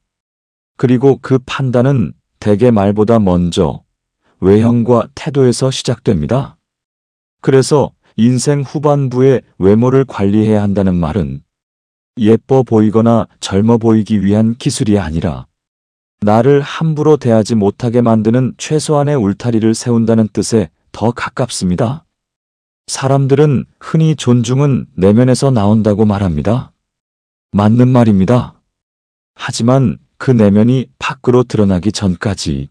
그리고 그 판단은 대개 말보다 먼저 외형과 태도에서 시작됩니다. 그래서 인생 후반부에 외모를 관리해야 한다는 말은 예뻐 보이거나 젊어 보이기 위한 기술이 아니라 나를 함부로 대하지 못하게 만드는 최소한의 울타리를 세운다는 뜻에 더 가깝습니다. 사람들은 흔히 존중은 내면에서 나온다고 말합니다. 맞는 말입니다. 하지만 그 내면이 밖으로 드러나기 전까지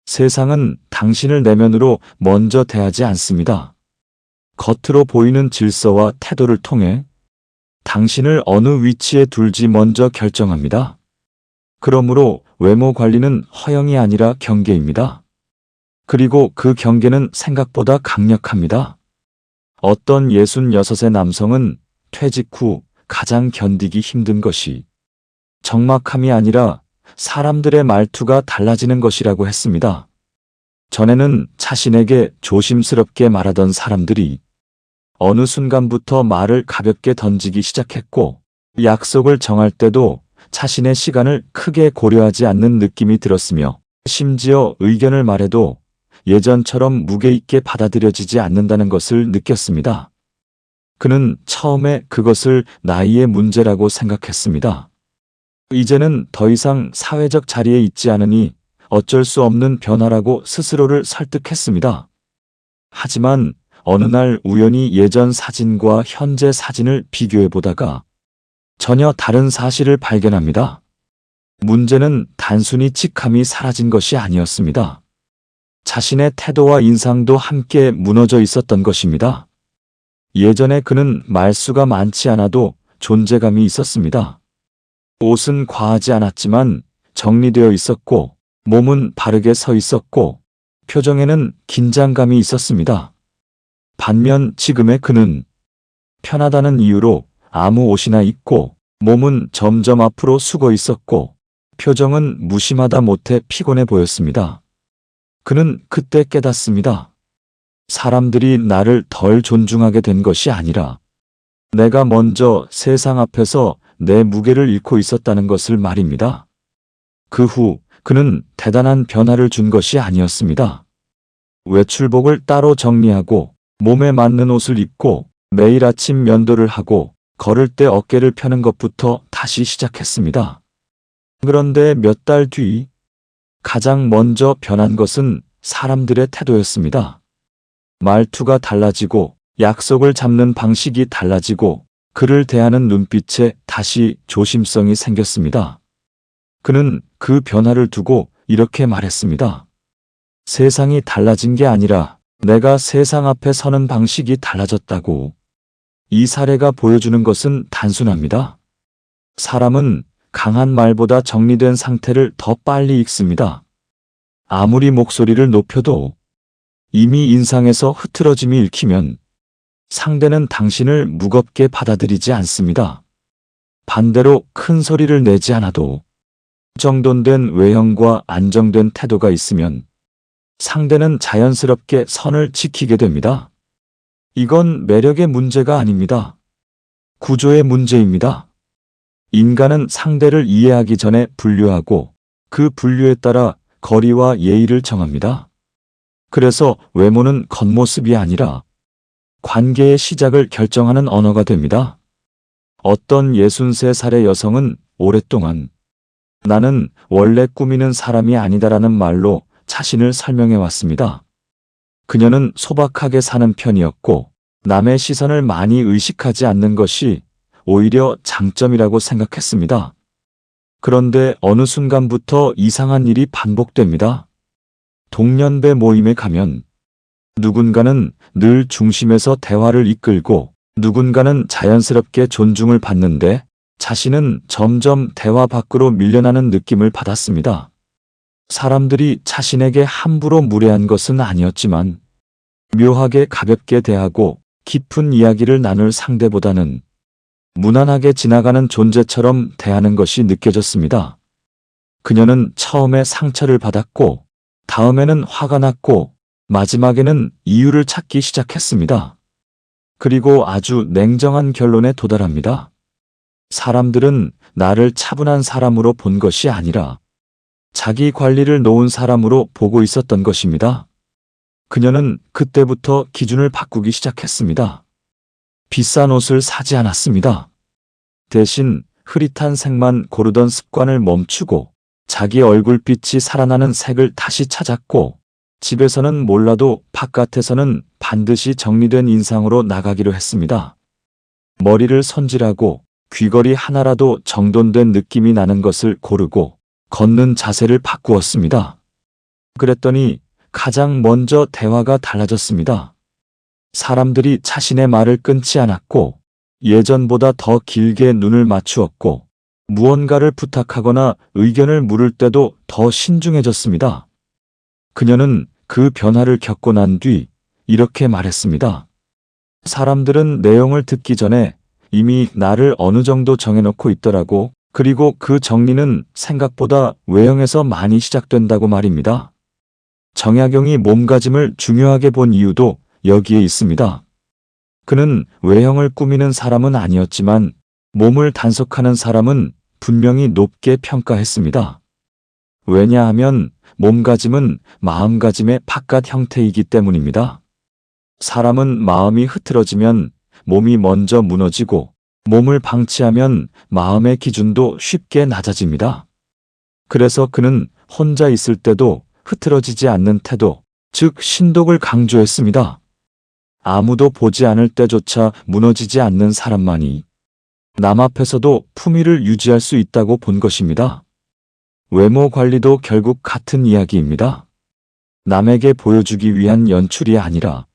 세상은 당신을 내면으로 먼저 대하지 않습니다. 겉으로 보이는 질서와 태도를 통해 당신을 어느 위치에 둘지 먼저 결정합니다. 그러므로 외모 관리는 허영이 아니라 경계입니다. 그리고 그 경계는 생각보다 강력합니다. 어떤 66의 남성은 퇴직 후 가장 견디기 힘든 것이 적막함이 아니라 사람들의 말투가 달라지는 것이라고 했습니다. 전에는 자신에게 조심스럽게 말하던 사람들이 어느 순간부터 말을 가볍게 던지기 시작했고, 약속을 정할 때도 자신의 시간을 크게 고려하지 않는 느낌이 들었으며, 심지어 의견을 말해도 예전처럼 무게 있게 받아들여지지 않는다는 것을 느꼈습니다. 그는 처음에 그것을 나이의 문제라고 생각했습니다. 이제는 더 이상 사회적 자리에 있지 않으니 어쩔 수 없는 변화라고 스스로를 설득했습니다. 하지만 어느 날 우연히 예전 사진과 현재 사진을 비교해 보다가 전혀 다른 사실을 발견합니다. 문제는 단순히 직함이 사라진 것이 아니었습니다. 자신의 태도와 인상도 함께 무너져 있었던 것입니다. 예전에 그는 말수가 많지 않아도 존재감이 있었습니다. 옷은 과하지 않았지만 정리되어 있었고, 몸은 바르게 서 있었고, 표정에는 긴장감이 있었습니다. 반면 지금의 그는 편하다는 이유로 아무 옷이나 입고, 몸은 점점 앞으로 숙어 있었고, 표정은 무심하다 못해 피곤해 보였습니다. 그는 그때 깨닫습니다. 사람들이 나를 덜 존중하게 된 것이 아니라 내가 먼저 세상 앞에서 내 무게를 잃고 있었다는 것을 말입니다. 그 후 그는 대단한 변화를 준 것이 아니었습니다. 외출복을 따로 정리하고 몸에 맞는 옷을 입고 매일 아침 면도를 하고 걸을 때 어깨를 펴는 것부터 다시 시작했습니다. 그런데 몇 달 뒤 가장 먼저 변한 것은 사람들의 태도였습니다. 말투가 달라지고 약속을 잡는 방식이 달라지고 그를 대하는 눈빛에 다시 조심성이 생겼습니다. 그는 그 변화를 두고 이렇게 말했습니다. 세상이 달라진 게 아니라 내가 세상 앞에 서는 방식이 달라졌다고. 이 사례가 보여주는 것은 단순합니다. 사람은 강한 말보다 정리된 상태를 더 빨리 읽습니다. 아무리 목소리를 높여도 이미 인상에서 흐트러짐이 읽히면 상대는 당신을 무겁게 받아들이지 않습니다. 반대로 큰 소리를 내지 않아도 정돈된 외형과 안정된 태도가 있으면 상대는 자연스럽게 선을 지키게 됩니다. 이건 매력의 문제가 아닙니다. 구조의 문제입니다. 인간은 상대를 이해하기 전에 분류하고 그 분류에 따라 거리와 예의를 정합니다. 그래서 외모는 겉모습이 아니라 관계의 시작을 결정하는 언어가 됩니다. 어떤 63살의 여성은 오랫동안 나는 원래 꾸미는 사람이 아니다라는 말로 자신을 설명해 왔습니다. 그녀는 소박하게 사는 편이었고 남의 시선을 많이 의식하지 않는 것이 오히려 장점이라고 생각했습니다. 그런데 어느 순간부터 이상한 일이 반복됩니다. 동년배 모임에 가면 누군가는 늘 중심에서 대화를 이끌고 누군가는 자연스럽게 존중을 받는데 자신은 점점 대화 밖으로 밀려나는 느낌을 받았습니다. 사람들이 자신에게 함부로 무례한 것은 아니었지만 묘하게 가볍게 대하고 깊은 이야기를 나눌 상대보다는 무난하게 지나가는 존재처럼 대하는 것이 느껴졌습니다. 그녀는 처음에 상처를 받았고 다음에는 화가 났고 마지막에는 이유를 찾기 시작했습니다. 그리고 아주 냉정한 결론에 도달합니다. 사람들은 나를 차분한 사람으로 본 것이 아니라 자기 관리를 놓은 사람으로 보고 있었던 것입니다. 그녀는 그때부터 기준을 바꾸기 시작했습니다. 비싼 옷을 사지 않았습니다. 대신 흐릿한 색만 고르던 습관을 멈추고 자기 얼굴빛이 살아나는 색을 다시 찾았고 집에서는 몰라도 바깥에서는 반드시 정리된 인상으로 나가기로 했습니다. 머리를 손질하고 귀걸이 하나라도 정돈된 느낌이 나는 것을 고르고 걷는 자세를 바꾸었습니다. 그랬더니 가장 먼저 대화가 달라졌습니다. 사람들이 자신의 말을 끊지 않았고 예전보다 더 길게 눈을 맞추었고 무언가를 부탁하거나 의견을 물을 때도 더 신중해졌습니다. 그녀는 그 변화를 겪고 난 뒤 이렇게 말했습니다. 사람들은 내용을 듣기 전에 이미 나를 어느 정도 정해놓고 있더라고. 그리고 그 정리는 생각보다 외형에서 많이 시작된다고 말입니다. 정약용이 몸가짐을 중요하게 본 이유도 여기에 있습니다. 그는 외형을 꾸미는 사람은 아니었지만 몸을 단속하는 사람은 분명히 높게 평가했습니다. 왜냐하면 몸가짐은 마음가짐의 바깥 형태이기 때문입니다. 사람은 마음이 흐트러지면 몸이 먼저 무너지고 몸을 방치하면 마음의 기준도 쉽게 낮아집니다. 그래서 그는 혼자 있을 때도 흐트러지지 않는 태도, 즉 신독을 강조했습니다. 아무도 보지 않을 때조차 무너지지 않는 사람만이 남 앞에서도 품위를 유지할 수 있다고 본 것입니다. 외모 관리도 결국 같은 이야기입니다. 남에게 보여주기 위한 연출이 아니라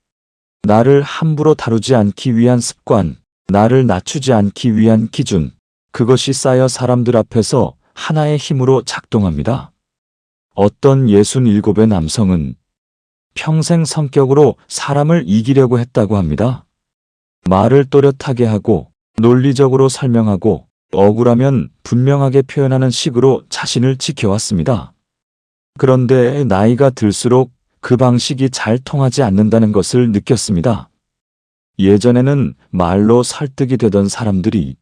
나를 함부로 다루지 않기 위한 습관, 나를 낮추지 않기 위한 기준, 그것이 쌓여 사람들 앞에서 하나의 힘으로 작동합니다. 어떤 67의 남성은 평생 성격으로 사람을 이기려고 했다고 합니다. 말을 또렷하게 하고 논리적으로 설명하고 억울하면 분명하게 표현하는 식으로 자신을 지켜왔습니다. 그런데 나이가 들수록 그 방식이 잘 통하지 않는다는 것을 느꼈습니다. 예전에는 말로 설득이 되던 사람들이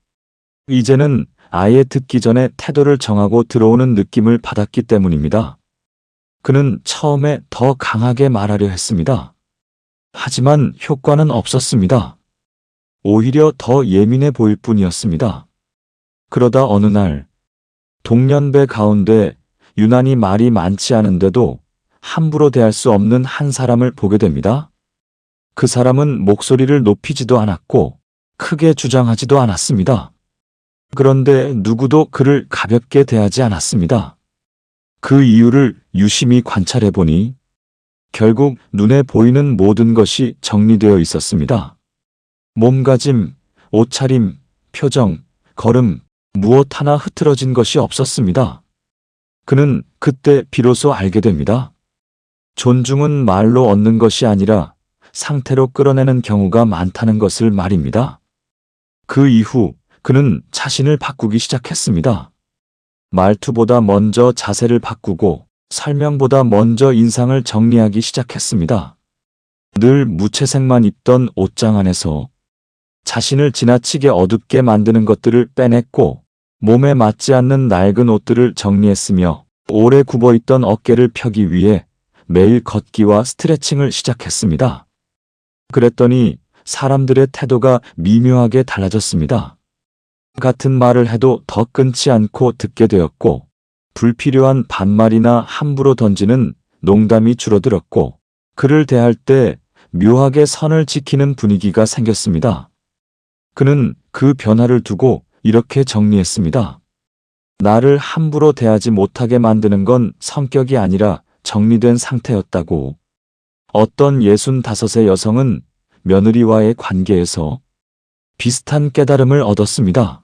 이제는 아예 듣기 전에 태도를 정하고 들어오는 느낌을 받았기 때문입니다. 그는 처음에 더 강하게 말하려 했습니다. 하지만 효과는 없었습니다. 오히려 더 예민해 보일 뿐이었습니다. 그러다 어느 날 동년배 가운데 유난히 말이 많지 않은데도 함부로 대할 수 없는 한 사람을 보게 됩니다. 그 사람은 목소리를 높이지도 않았고 크게 주장하지도 않았습니다. 그런데 누구도 그를 가볍게 대하지 않았습니다. 그 이유를 유심히 관찰해 보니 결국 눈에 보이는 모든 것이 정리되어 있었습니다. 몸가짐, 옷차림, 표정, 걸음, 무엇 하나 흐트러진 것이 없었습니다. 그는 그때 비로소 알게 됩니다. 존중은 말로 얻는 것이 아니라 상태로 끌어내는 경우가 많다는 것을 말입니다. 그 이후 그는 자신을 바꾸기 시작했습니다. 말투보다 먼저 자세를 바꾸고 설명보다 먼저 인상을 정리하기 시작했습니다. 늘 무채색만 입던 옷장 안에서 자신을 지나치게 어둡게 만드는 것들을 빼냈고 몸에 맞지 않는 낡은 옷들을 정리했으며 오래 굽어있던 어깨를 펴기 위해 매일 걷기와 스트레칭을 시작했습니다. 그랬더니 사람들의 태도가 미묘하게 달라졌습니다. 같은 말을 해도 더 끊지 않고 듣게 되었고 불필요한 반말이나 함부로 던지는 농담이 줄어들었고 그를 대할 때 묘하게 선을 지키는 분위기가 생겼습니다. 그는 그 변화를 두고 이렇게 정리했습니다. 나를 함부로 대하지 못하게 만드는 건 성격이 아니라 정리된 상태였다고. 어떤 65의 여성은 며느리와의 관계에서 비슷한 깨달음을 얻었습니다.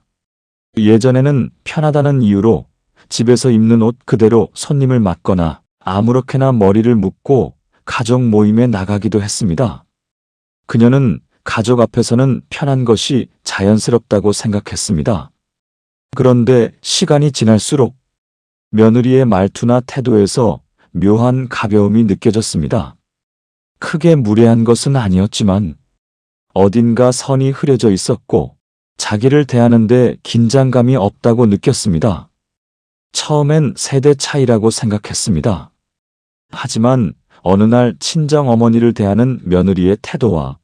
예전에는 편하다는 이유로 집에서 입는 옷 그대로 손님을 맞거나 아무렇게나 머리를 묶고 가족 모임에 나가기도 했습니다. 그녀는 가족 앞에서는 편한 것이 자연스럽다고 생각했습니다. 그런데 시간이 지날수록 며느리의 말투나 태도에서 묘한 가벼움이 느껴졌습니다. 크게 무례한 것은 아니었지만 어딘가 선이 흐려져 있었고 자기를 대하는데 긴장감이 없다고 느꼈습니다. 처음엔 세대 차이라고 생각했습니다. 하지만 어느 날 친정 어머니를 대하는 며느리의 태도와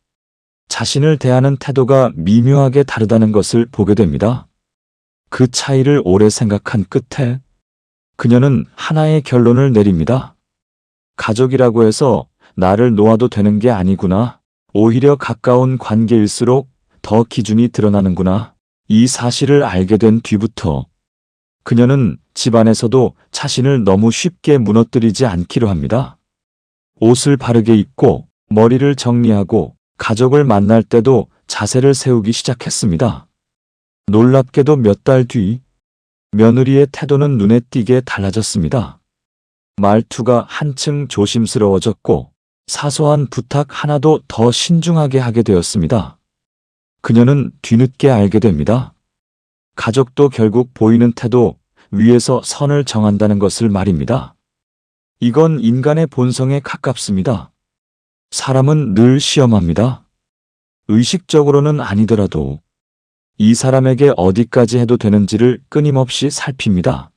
자신을 대하는 태도가 미묘하게 다르다는 것을 보게 됩니다. 그 차이를 오래 생각한 끝에 그녀는 하나의 결론을 내립니다. 가족이라고 해서 나를 놓아도 되는 게 아니구나. 오히려 가까운 관계일수록 더 기준이 드러나는구나. 이 사실을 알게 된 뒤부터 그녀는 집안에서도 자신을 너무 쉽게 무너뜨리지 않기로 합니다. 옷을 바르게 입고 머리를 정리하고 가족을 만날 때도 자세를 세우기 시작했습니다. 놀랍게도 몇 달 뒤 며느리의 태도는 눈에 띄게 달라졌습니다. 말투가 한층 조심스러워졌고 사소한 부탁 하나도 더 신중하게 하게 되었습니다. 그녀는 뒤늦게 알게 됩니다. 가족도 결국 보이는 태도 위에서 선을 정한다는 것을 말입니다. 이건 인간의 본성에 가깝습니다. 사람은 늘 시험합니다. 의식적으로는 아니더라도 이 사람에게 어디까지 해도 되는지를 끊임없이 살핍니다.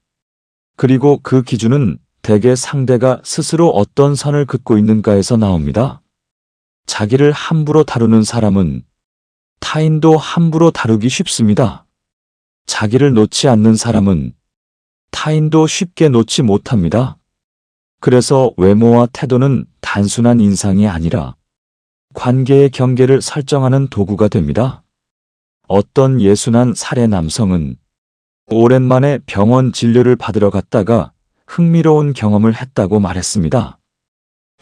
그리고 그 기준은 대개 상대가 스스로 어떤 선을 긋고 있는가에서 나옵니다. 자기를 함부로 다루는 사람은 타인도 함부로 다루기 쉽습니다. 자기를 놓지 않는 사람은 타인도 쉽게 놓지 못합니다. 그래서 외모와 태도는 단순한 인상이 아니라 관계의 경계를 설정하는 도구가 됩니다. 어떤 예순한 사례 남성은 오랜만에 병원 진료를 받으러 갔다가 흥미로운 경험을 했다고 말했습니다.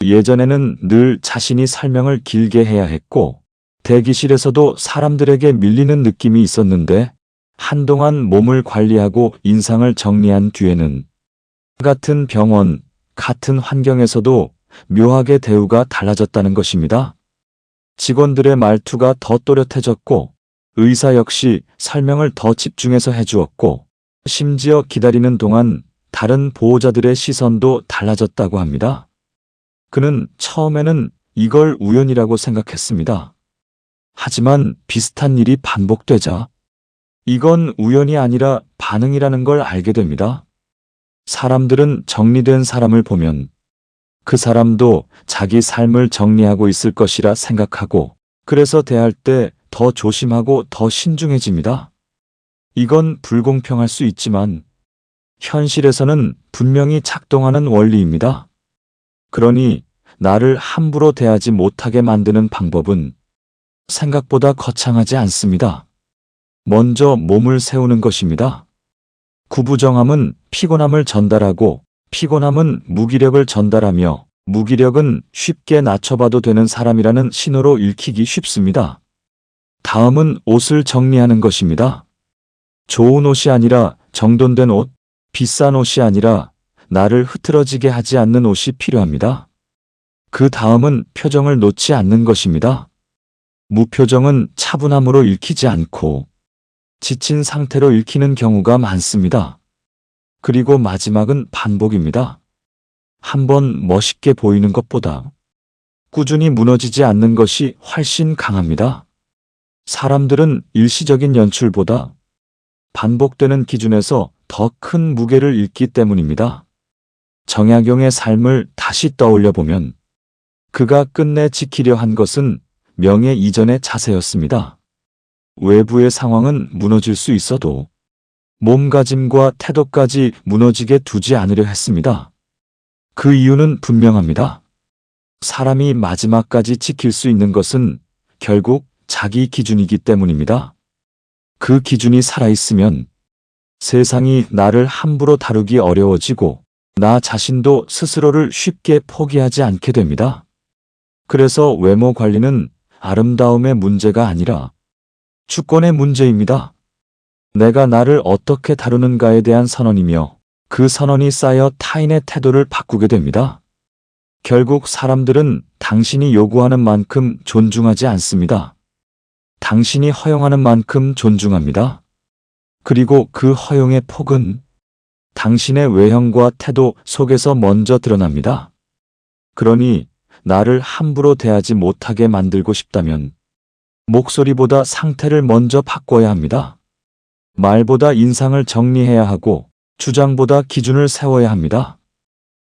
예전에는 늘 자신이 설명을 길게 해야 했고 대기실에서도 사람들에게 밀리는 느낌이 있었는데 한동안 몸을 관리하고 인상을 정리한 뒤에는 같은 병원, 같은 환경에서도 묘하게 대우가 달라졌다는 것입니다. 직원들의 말투가 더 또렷해졌고 의사 역시 설명을 더 집중해서 해주었고 심지어 기다리는 동안 다른 보호자들의 시선도 달라졌다고 합니다. 그는 처음에는 이걸 우연이라고 생각했습니다. 하지만 비슷한 일이 반복되자 이건 우연이 아니라 반응이라는 걸 알게 됩니다. 사람들은 정리된 사람을 보면 그 사람도 자기 삶을 정리하고 있을 것이라 생각하고 그래서 대할 때 더 조심하고 더 신중해집니다. 이건 불공평할 수 있지만 현실에서는 분명히 작동하는 원리입니다. 그러니 나를 함부로 대하지 못하게 만드는 방법은 생각보다 거창하지 않습니다. 먼저 몸을 세우는 것입니다. 구부정함은 피곤함을 전달하고 피곤함은 무기력을 전달하며 무기력은 쉽게 낮춰봐도 되는 사람이라는 신호로 읽히기 쉽습니다. 다음은 옷을 정리하는 것입니다. 좋은 옷이 아니라 정돈된 옷, 비싼 옷이 아니라 나를 흐트러지게 하지 않는 옷이 필요합니다. 그 다음은 표정을 놓지 않는 것입니다. 무표정은 차분함으로 읽히지 않고 지친 상태로 읽히는 경우가 많습니다. 그리고 마지막은 반복입니다. 한번 멋있게 보이는 것보다 꾸준히 무너지지 않는 것이 훨씬 강합니다. 사람들은 일시적인 연출보다 반복되는 기준에서 더 큰 무게를 잃기 때문입니다. 정약용의 삶을 다시 떠올려 보면 그가 끝내 지키려 한 것은 명예 이전의 자세였습니다. 외부의 상황은 무너질 수 있어도 몸가짐과 태도까지 무너지게 두지 않으려 했습니다. 그 이유는 분명합니다. 사람이 마지막까지 지킬 수 있는 것은 결국 자기 기준이기 때문입니다. 그 기준이 살아있으면 세상이 나를 함부로 다루기 어려워지고 나 자신도 스스로를 쉽게 포기하지 않게 됩니다. 그래서 외모 관리는 아름다움의 문제가 아니라 주권의 문제입니다. 내가 나를 어떻게 다루는가에 대한 선언이며 그 선언이 쌓여 타인의 태도를 바꾸게 됩니다. 결국 사람들은 당신이 요구하는 만큼 존중하지 않습니다. 당신이 허용하는 만큼 존중합니다. 그리고 그 허용의 폭은 당신의 외형과 태도 속에서 먼저 드러납니다. 그러니 나를 함부로 대하지 못하게 만들고 싶다면 목소리보다 상태를 먼저 바꿔야 합니다. 말보다 인상을 정리해야 하고 주장보다 기준을 세워야 합니다.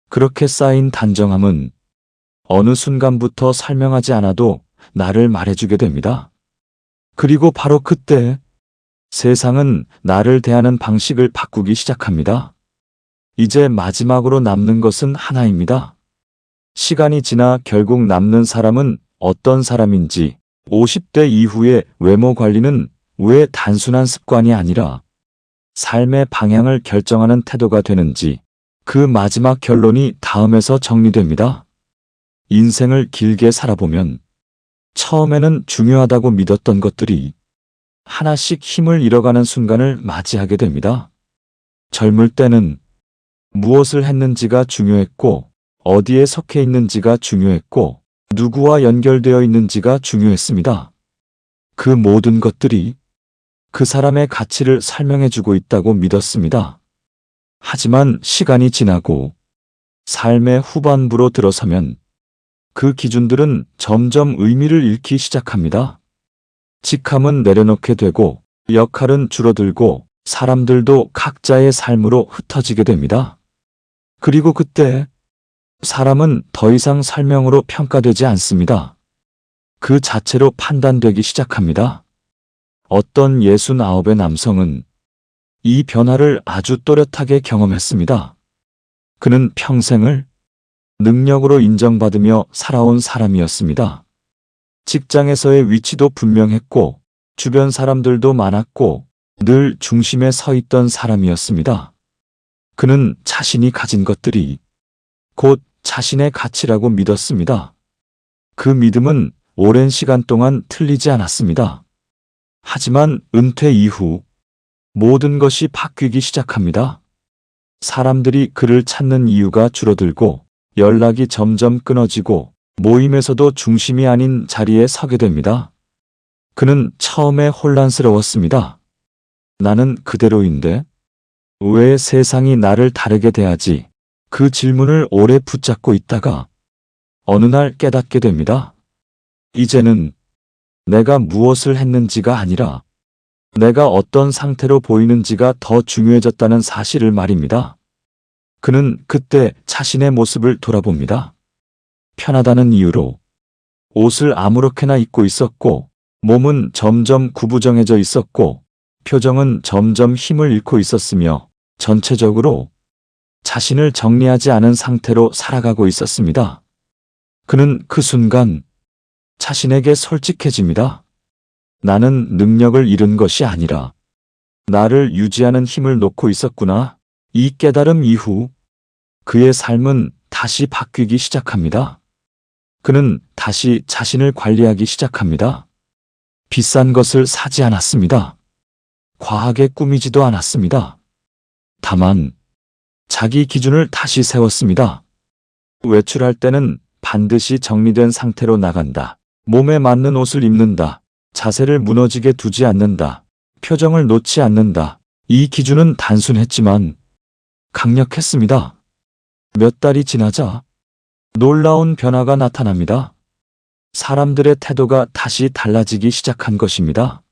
그렇게 쌓인 단정함은 어느 순간부터 설명하지 않아도 나를 말해주게 됩니다. 그리고 바로 그때 세상은 나를 대하는 방식을 바꾸기 시작합니다. 이제 마지막으로 남는 것은 하나입니다. 시간이 지나 결국 남는 사람은 어떤 사람인지, 50대 이후의 외모 관리는 왜 단순한 습관이 아니라 삶의 방향을 결정하는 태도가 되는지, 그 마지막 결론이 다음에서 정리됩니다. 인생을 길게 살아보면 처음에는 중요하다고 믿었던 것들이 하나씩 힘을 잃어가는 순간을 맞이하게 됩니다. 젊을 때는 무엇을 했는지가 중요했고, 어디에 속해 있는지가 중요했고, 누구와 연결되어 있는지가 중요했습니다. 그 모든 것들이 그 사람의 가치를 설명해주고 있다고 믿었습니다. 하지만 시간이 지나고 삶의 후반부로 들어서면 그 기준들은 점점 의미를 잃기 시작합니다. 직함은 내려놓게 되고, 역할은 줄어들고, 사람들도 각자의 삶으로 흩어지게 됩니다. 그리고 그때 사람은 더 이상 설명으로 평가되지 않습니다. 그 자체로 판단되기 시작합니다. 어떤 69의 남성은 이 변화를 아주 또렷하게 경험했습니다. 그는 평생을 능력으로 인정받으며 살아온 사람이었습니다. 직장에서의 위치도 분명했고, 주변 사람들도 많았고, 늘 중심에 서 있던 사람이었습니다. 그는 자신이 가진 것들이 곧 자신의 가치라고 믿었습니다. 그 믿음은 오랜 시간 동안 틀리지 않았습니다. 하지만 은퇴 이후 모든 것이 바뀌기 시작합니다. 사람들이 그를 찾는 이유가 줄어들고, 연락이 점점 끊어지고, 모임에서도 중심이 아닌 자리에 서게 됩니다. 그는 처음에 혼란스러웠습니다. 나는 그대로인데 왜 세상이 나를 다르게 대하지? 그 질문을 오래 붙잡고 있다가 어느 날 깨닫게 됩니다. 이제는 내가 무엇을 했는지가 아니라 내가 어떤 상태로 보이는지가 더 중요해졌다는 사실을 말입니다. 그는 그때 자신의 모습을 돌아봅니다. 편하다는 이유로 옷을 아무렇게나 입고 있었고, 몸은 점점 구부정해져 있었고, 표정은 점점 힘을 잃고 있었으며, 전체적으로 자신을 정리하지 않은 상태로 살아가고 있었습니다. 그는 그 순간 자신에게 솔직해집니다. 나는 능력을 잃은 것이 아니라 나를 유지하는 힘을 놓고 있었구나. 이 깨달음 이후 그의 삶은 다시 바뀌기 시작합니다. 그는 다시 자신을 관리하기 시작합니다. 비싼 것을 사지 않았습니다. 과하게 꾸미지도 않았습니다. 다만 자기 기준을 다시 세웠습니다. 외출할 때는 반드시 정리된 상태로 나간다. 몸에 맞는 옷을 입는다. 자세를 무너지게 두지 않는다. 표정을 놓지 않는다. 이 기준은 단순했지만 강력했습니다. 몇 달이 지나자 놀라운 변화가 나타납니다. 사람들의 태도가 다시 달라지기 시작한 것입니다.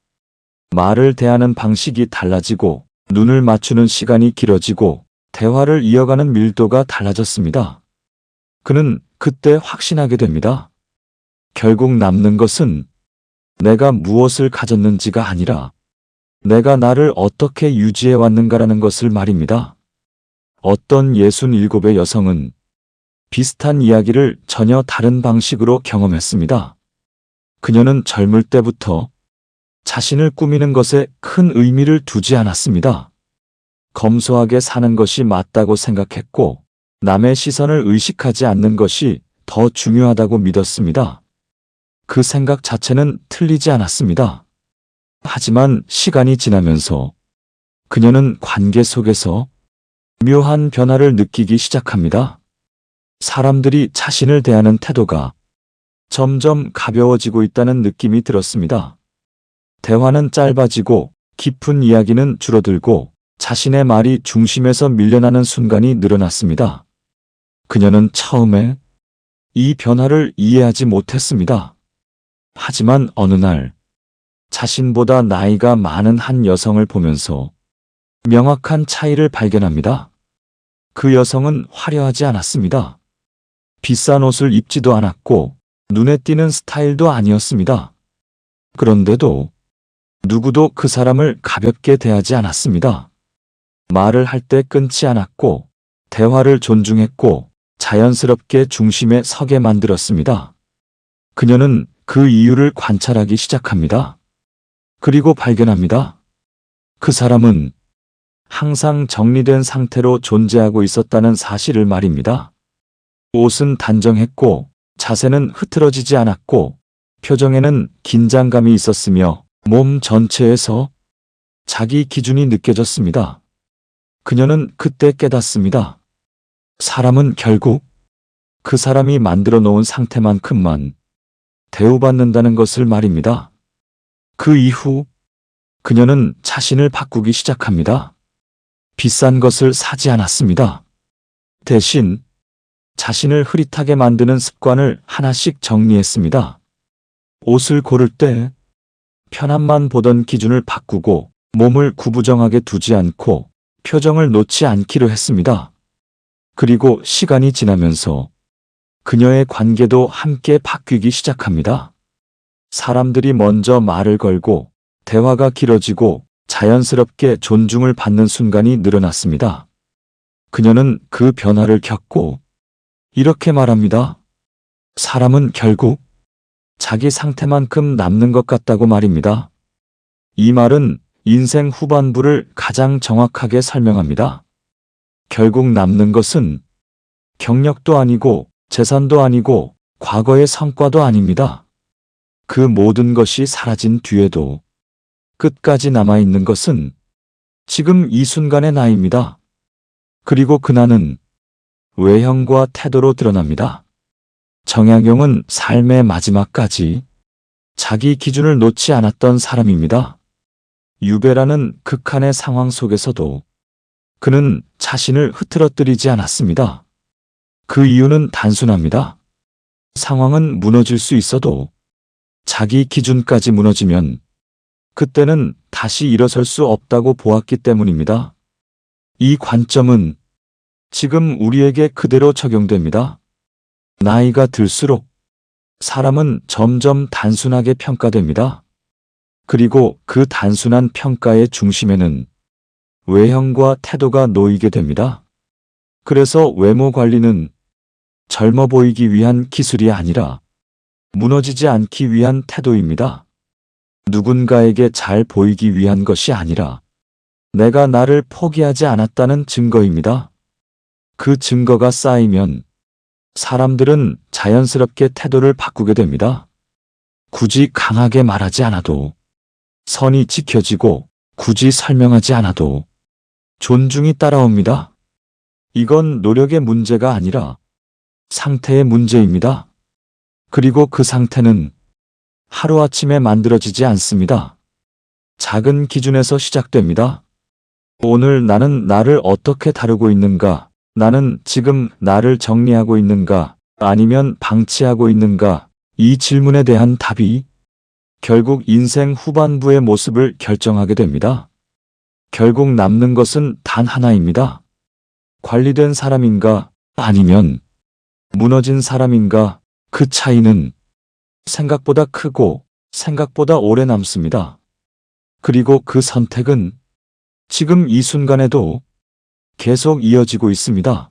말을 대하는 방식이 달라지고, 눈을 맞추는 시간이 길어지고, 대화를 이어가는 밀도가 달라졌습니다. 그는 그때 확신하게 됩니다. 결국 남는 것은 내가 무엇을 가졌는지가 아니라 내가 나를 어떻게 유지해 왔는가라는 것을 말입니다. 어떤 67의 여성은 비슷한 이야기를 전혀 다른 방식으로 경험했습니다. 그녀는 젊을 때부터 자신을 꾸미는 것에 큰 의미를 두지 않았습니다. 검소하게 사는 것이 맞다고 생각했고, 남의 시선을 의식하지 않는 것이 더 중요하다고 믿었습니다. 그 생각 자체는 틀리지 않았습니다. 하지만 시간이 지나면서 그녀는 관계 속에서 묘한 변화를 느끼기 시작합니다. 사람들이 자신을 대하는 태도가 점점 가벼워지고 있다는 느낌이 들었습니다. 대화는 짧아지고, 깊은 이야기는 줄어들고, 자신의 말이 중심에서 밀려나는 순간이 늘어났습니다. 그녀는 처음에 이 변화를 이해하지 못했습니다. 하지만 어느 날 자신보다 나이가 많은 한 여성을 보면서 명확한 차이를 발견합니다. 그 여성은 화려하지 않았습니다. 비싼 옷을 입지도 않았고, 눈에 띄는 스타일도 아니었습니다. 그런데도 누구도 그 사람을 가볍게 대하지 않았습니다. 말을 할 때 끊지 않았고, 대화를 존중했고, 자연스럽게 중심에 서게 만들었습니다. 그녀는 그 이유를 관찰하기 시작합니다. 그리고 발견합니다. 그 사람은 항상 정리된 상태로 존재하고 있었다는 사실을 말입니다. 옷은 단정했고 자세는 흐트러지지 않았고 표정에는 긴장감이 있었으며 몸 전체에서 자기 기준이 느껴졌습니다. 그녀는 그때 깨닫습니다. 사람은 결국 그 사람이 만들어 놓은 상태만큼만 대우받는다는 것을 말입니다. 그 이후 그녀는 자신을 바꾸기 시작합니다. 비싼 것을 사지 않았습니다. 대신 자신을 흐릿하게 만드는 습관을 하나씩 정리했습니다. 옷을 고를 때 편함만 보던 기준을 바꾸고 몸을 구부정하게 두지 않고 표정을 놓지 않기로 했습니다. 그리고 시간이 지나면서 그녀의 관계도 함께 바뀌기 시작합니다. 사람들이 먼저 말을 걸고 대화가 길어지고 자연스럽게 존중을 받는 순간이 늘어났습니다. 그녀는 그 변화를 겪고 이렇게 말합니다. 사람은 결국 자기 상태만큼 남는 것 같다고 말입니다. 이 말은 인생 후반부를 가장 정확하게 설명합니다. 결국 남는 것은 경력도 아니고 재산도 아니고 과거의 성과도 아닙니다. 그 모든 것이 사라진 뒤에도 끝까지 남아있는 것은 지금 이 순간의 나입니다. 그리고 그 나는 외형과 태도로 드러납니다. 정약용은 삶의 마지막까지 자기 기준을 놓지 않았던 사람입니다. 유배라는 극한의 상황 속에서도 그는 자신을 흐트러뜨리지 않았습니다. 그 이유는 단순합니다. 상황은 무너질 수 있어도 자기 기준까지 무너지면 그때는 다시 일어설 수 없다고 보았기 때문입니다. 이 관점은 지금 우리에게 그대로 적용됩니다. 나이가 들수록 사람은 점점 단순하게 평가됩니다. 그리고 그 단순한 평가의 중심에는 외형과 태도가 놓이게 됩니다. 그래서 외모 관리는 젊어 보이기 위한 기술이 아니라 무너지지 않기 위한 태도입니다. 누군가에게 잘 보이기 위한 것이 아니라 내가 나를 포기하지 않았다는 증거입니다. 그 증거가 쌓이면 사람들은 자연스럽게 태도를 바꾸게 됩니다. 굳이 강하게 말하지 않아도, 선이 지켜지고 굳이 설명하지 않아도 존중이 따라옵니다. 이건 노력의 문제가 아니라 상태의 문제입니다. 그리고 그 상태는 하루아침에 만들어지지 않습니다. 작은 기준에서 시작됩니다. 오늘 나는 나를 어떻게 다루고 있는가? 나는 지금 나를 정리하고 있는가? 아니면 방치하고 있는가? 이 질문에 대한 답이 결국 인생 후반부의 모습을 결정하게 됩니다. 결국 남는 것은 단 하나입니다. 관리된 사람인가? 아니면 무너진 사람인가? 그 차이는 생각보다 크고 생각보다 오래 남습니다. 그리고 그 선택은 지금 이 순간에도 계속 이어지고 있습니다.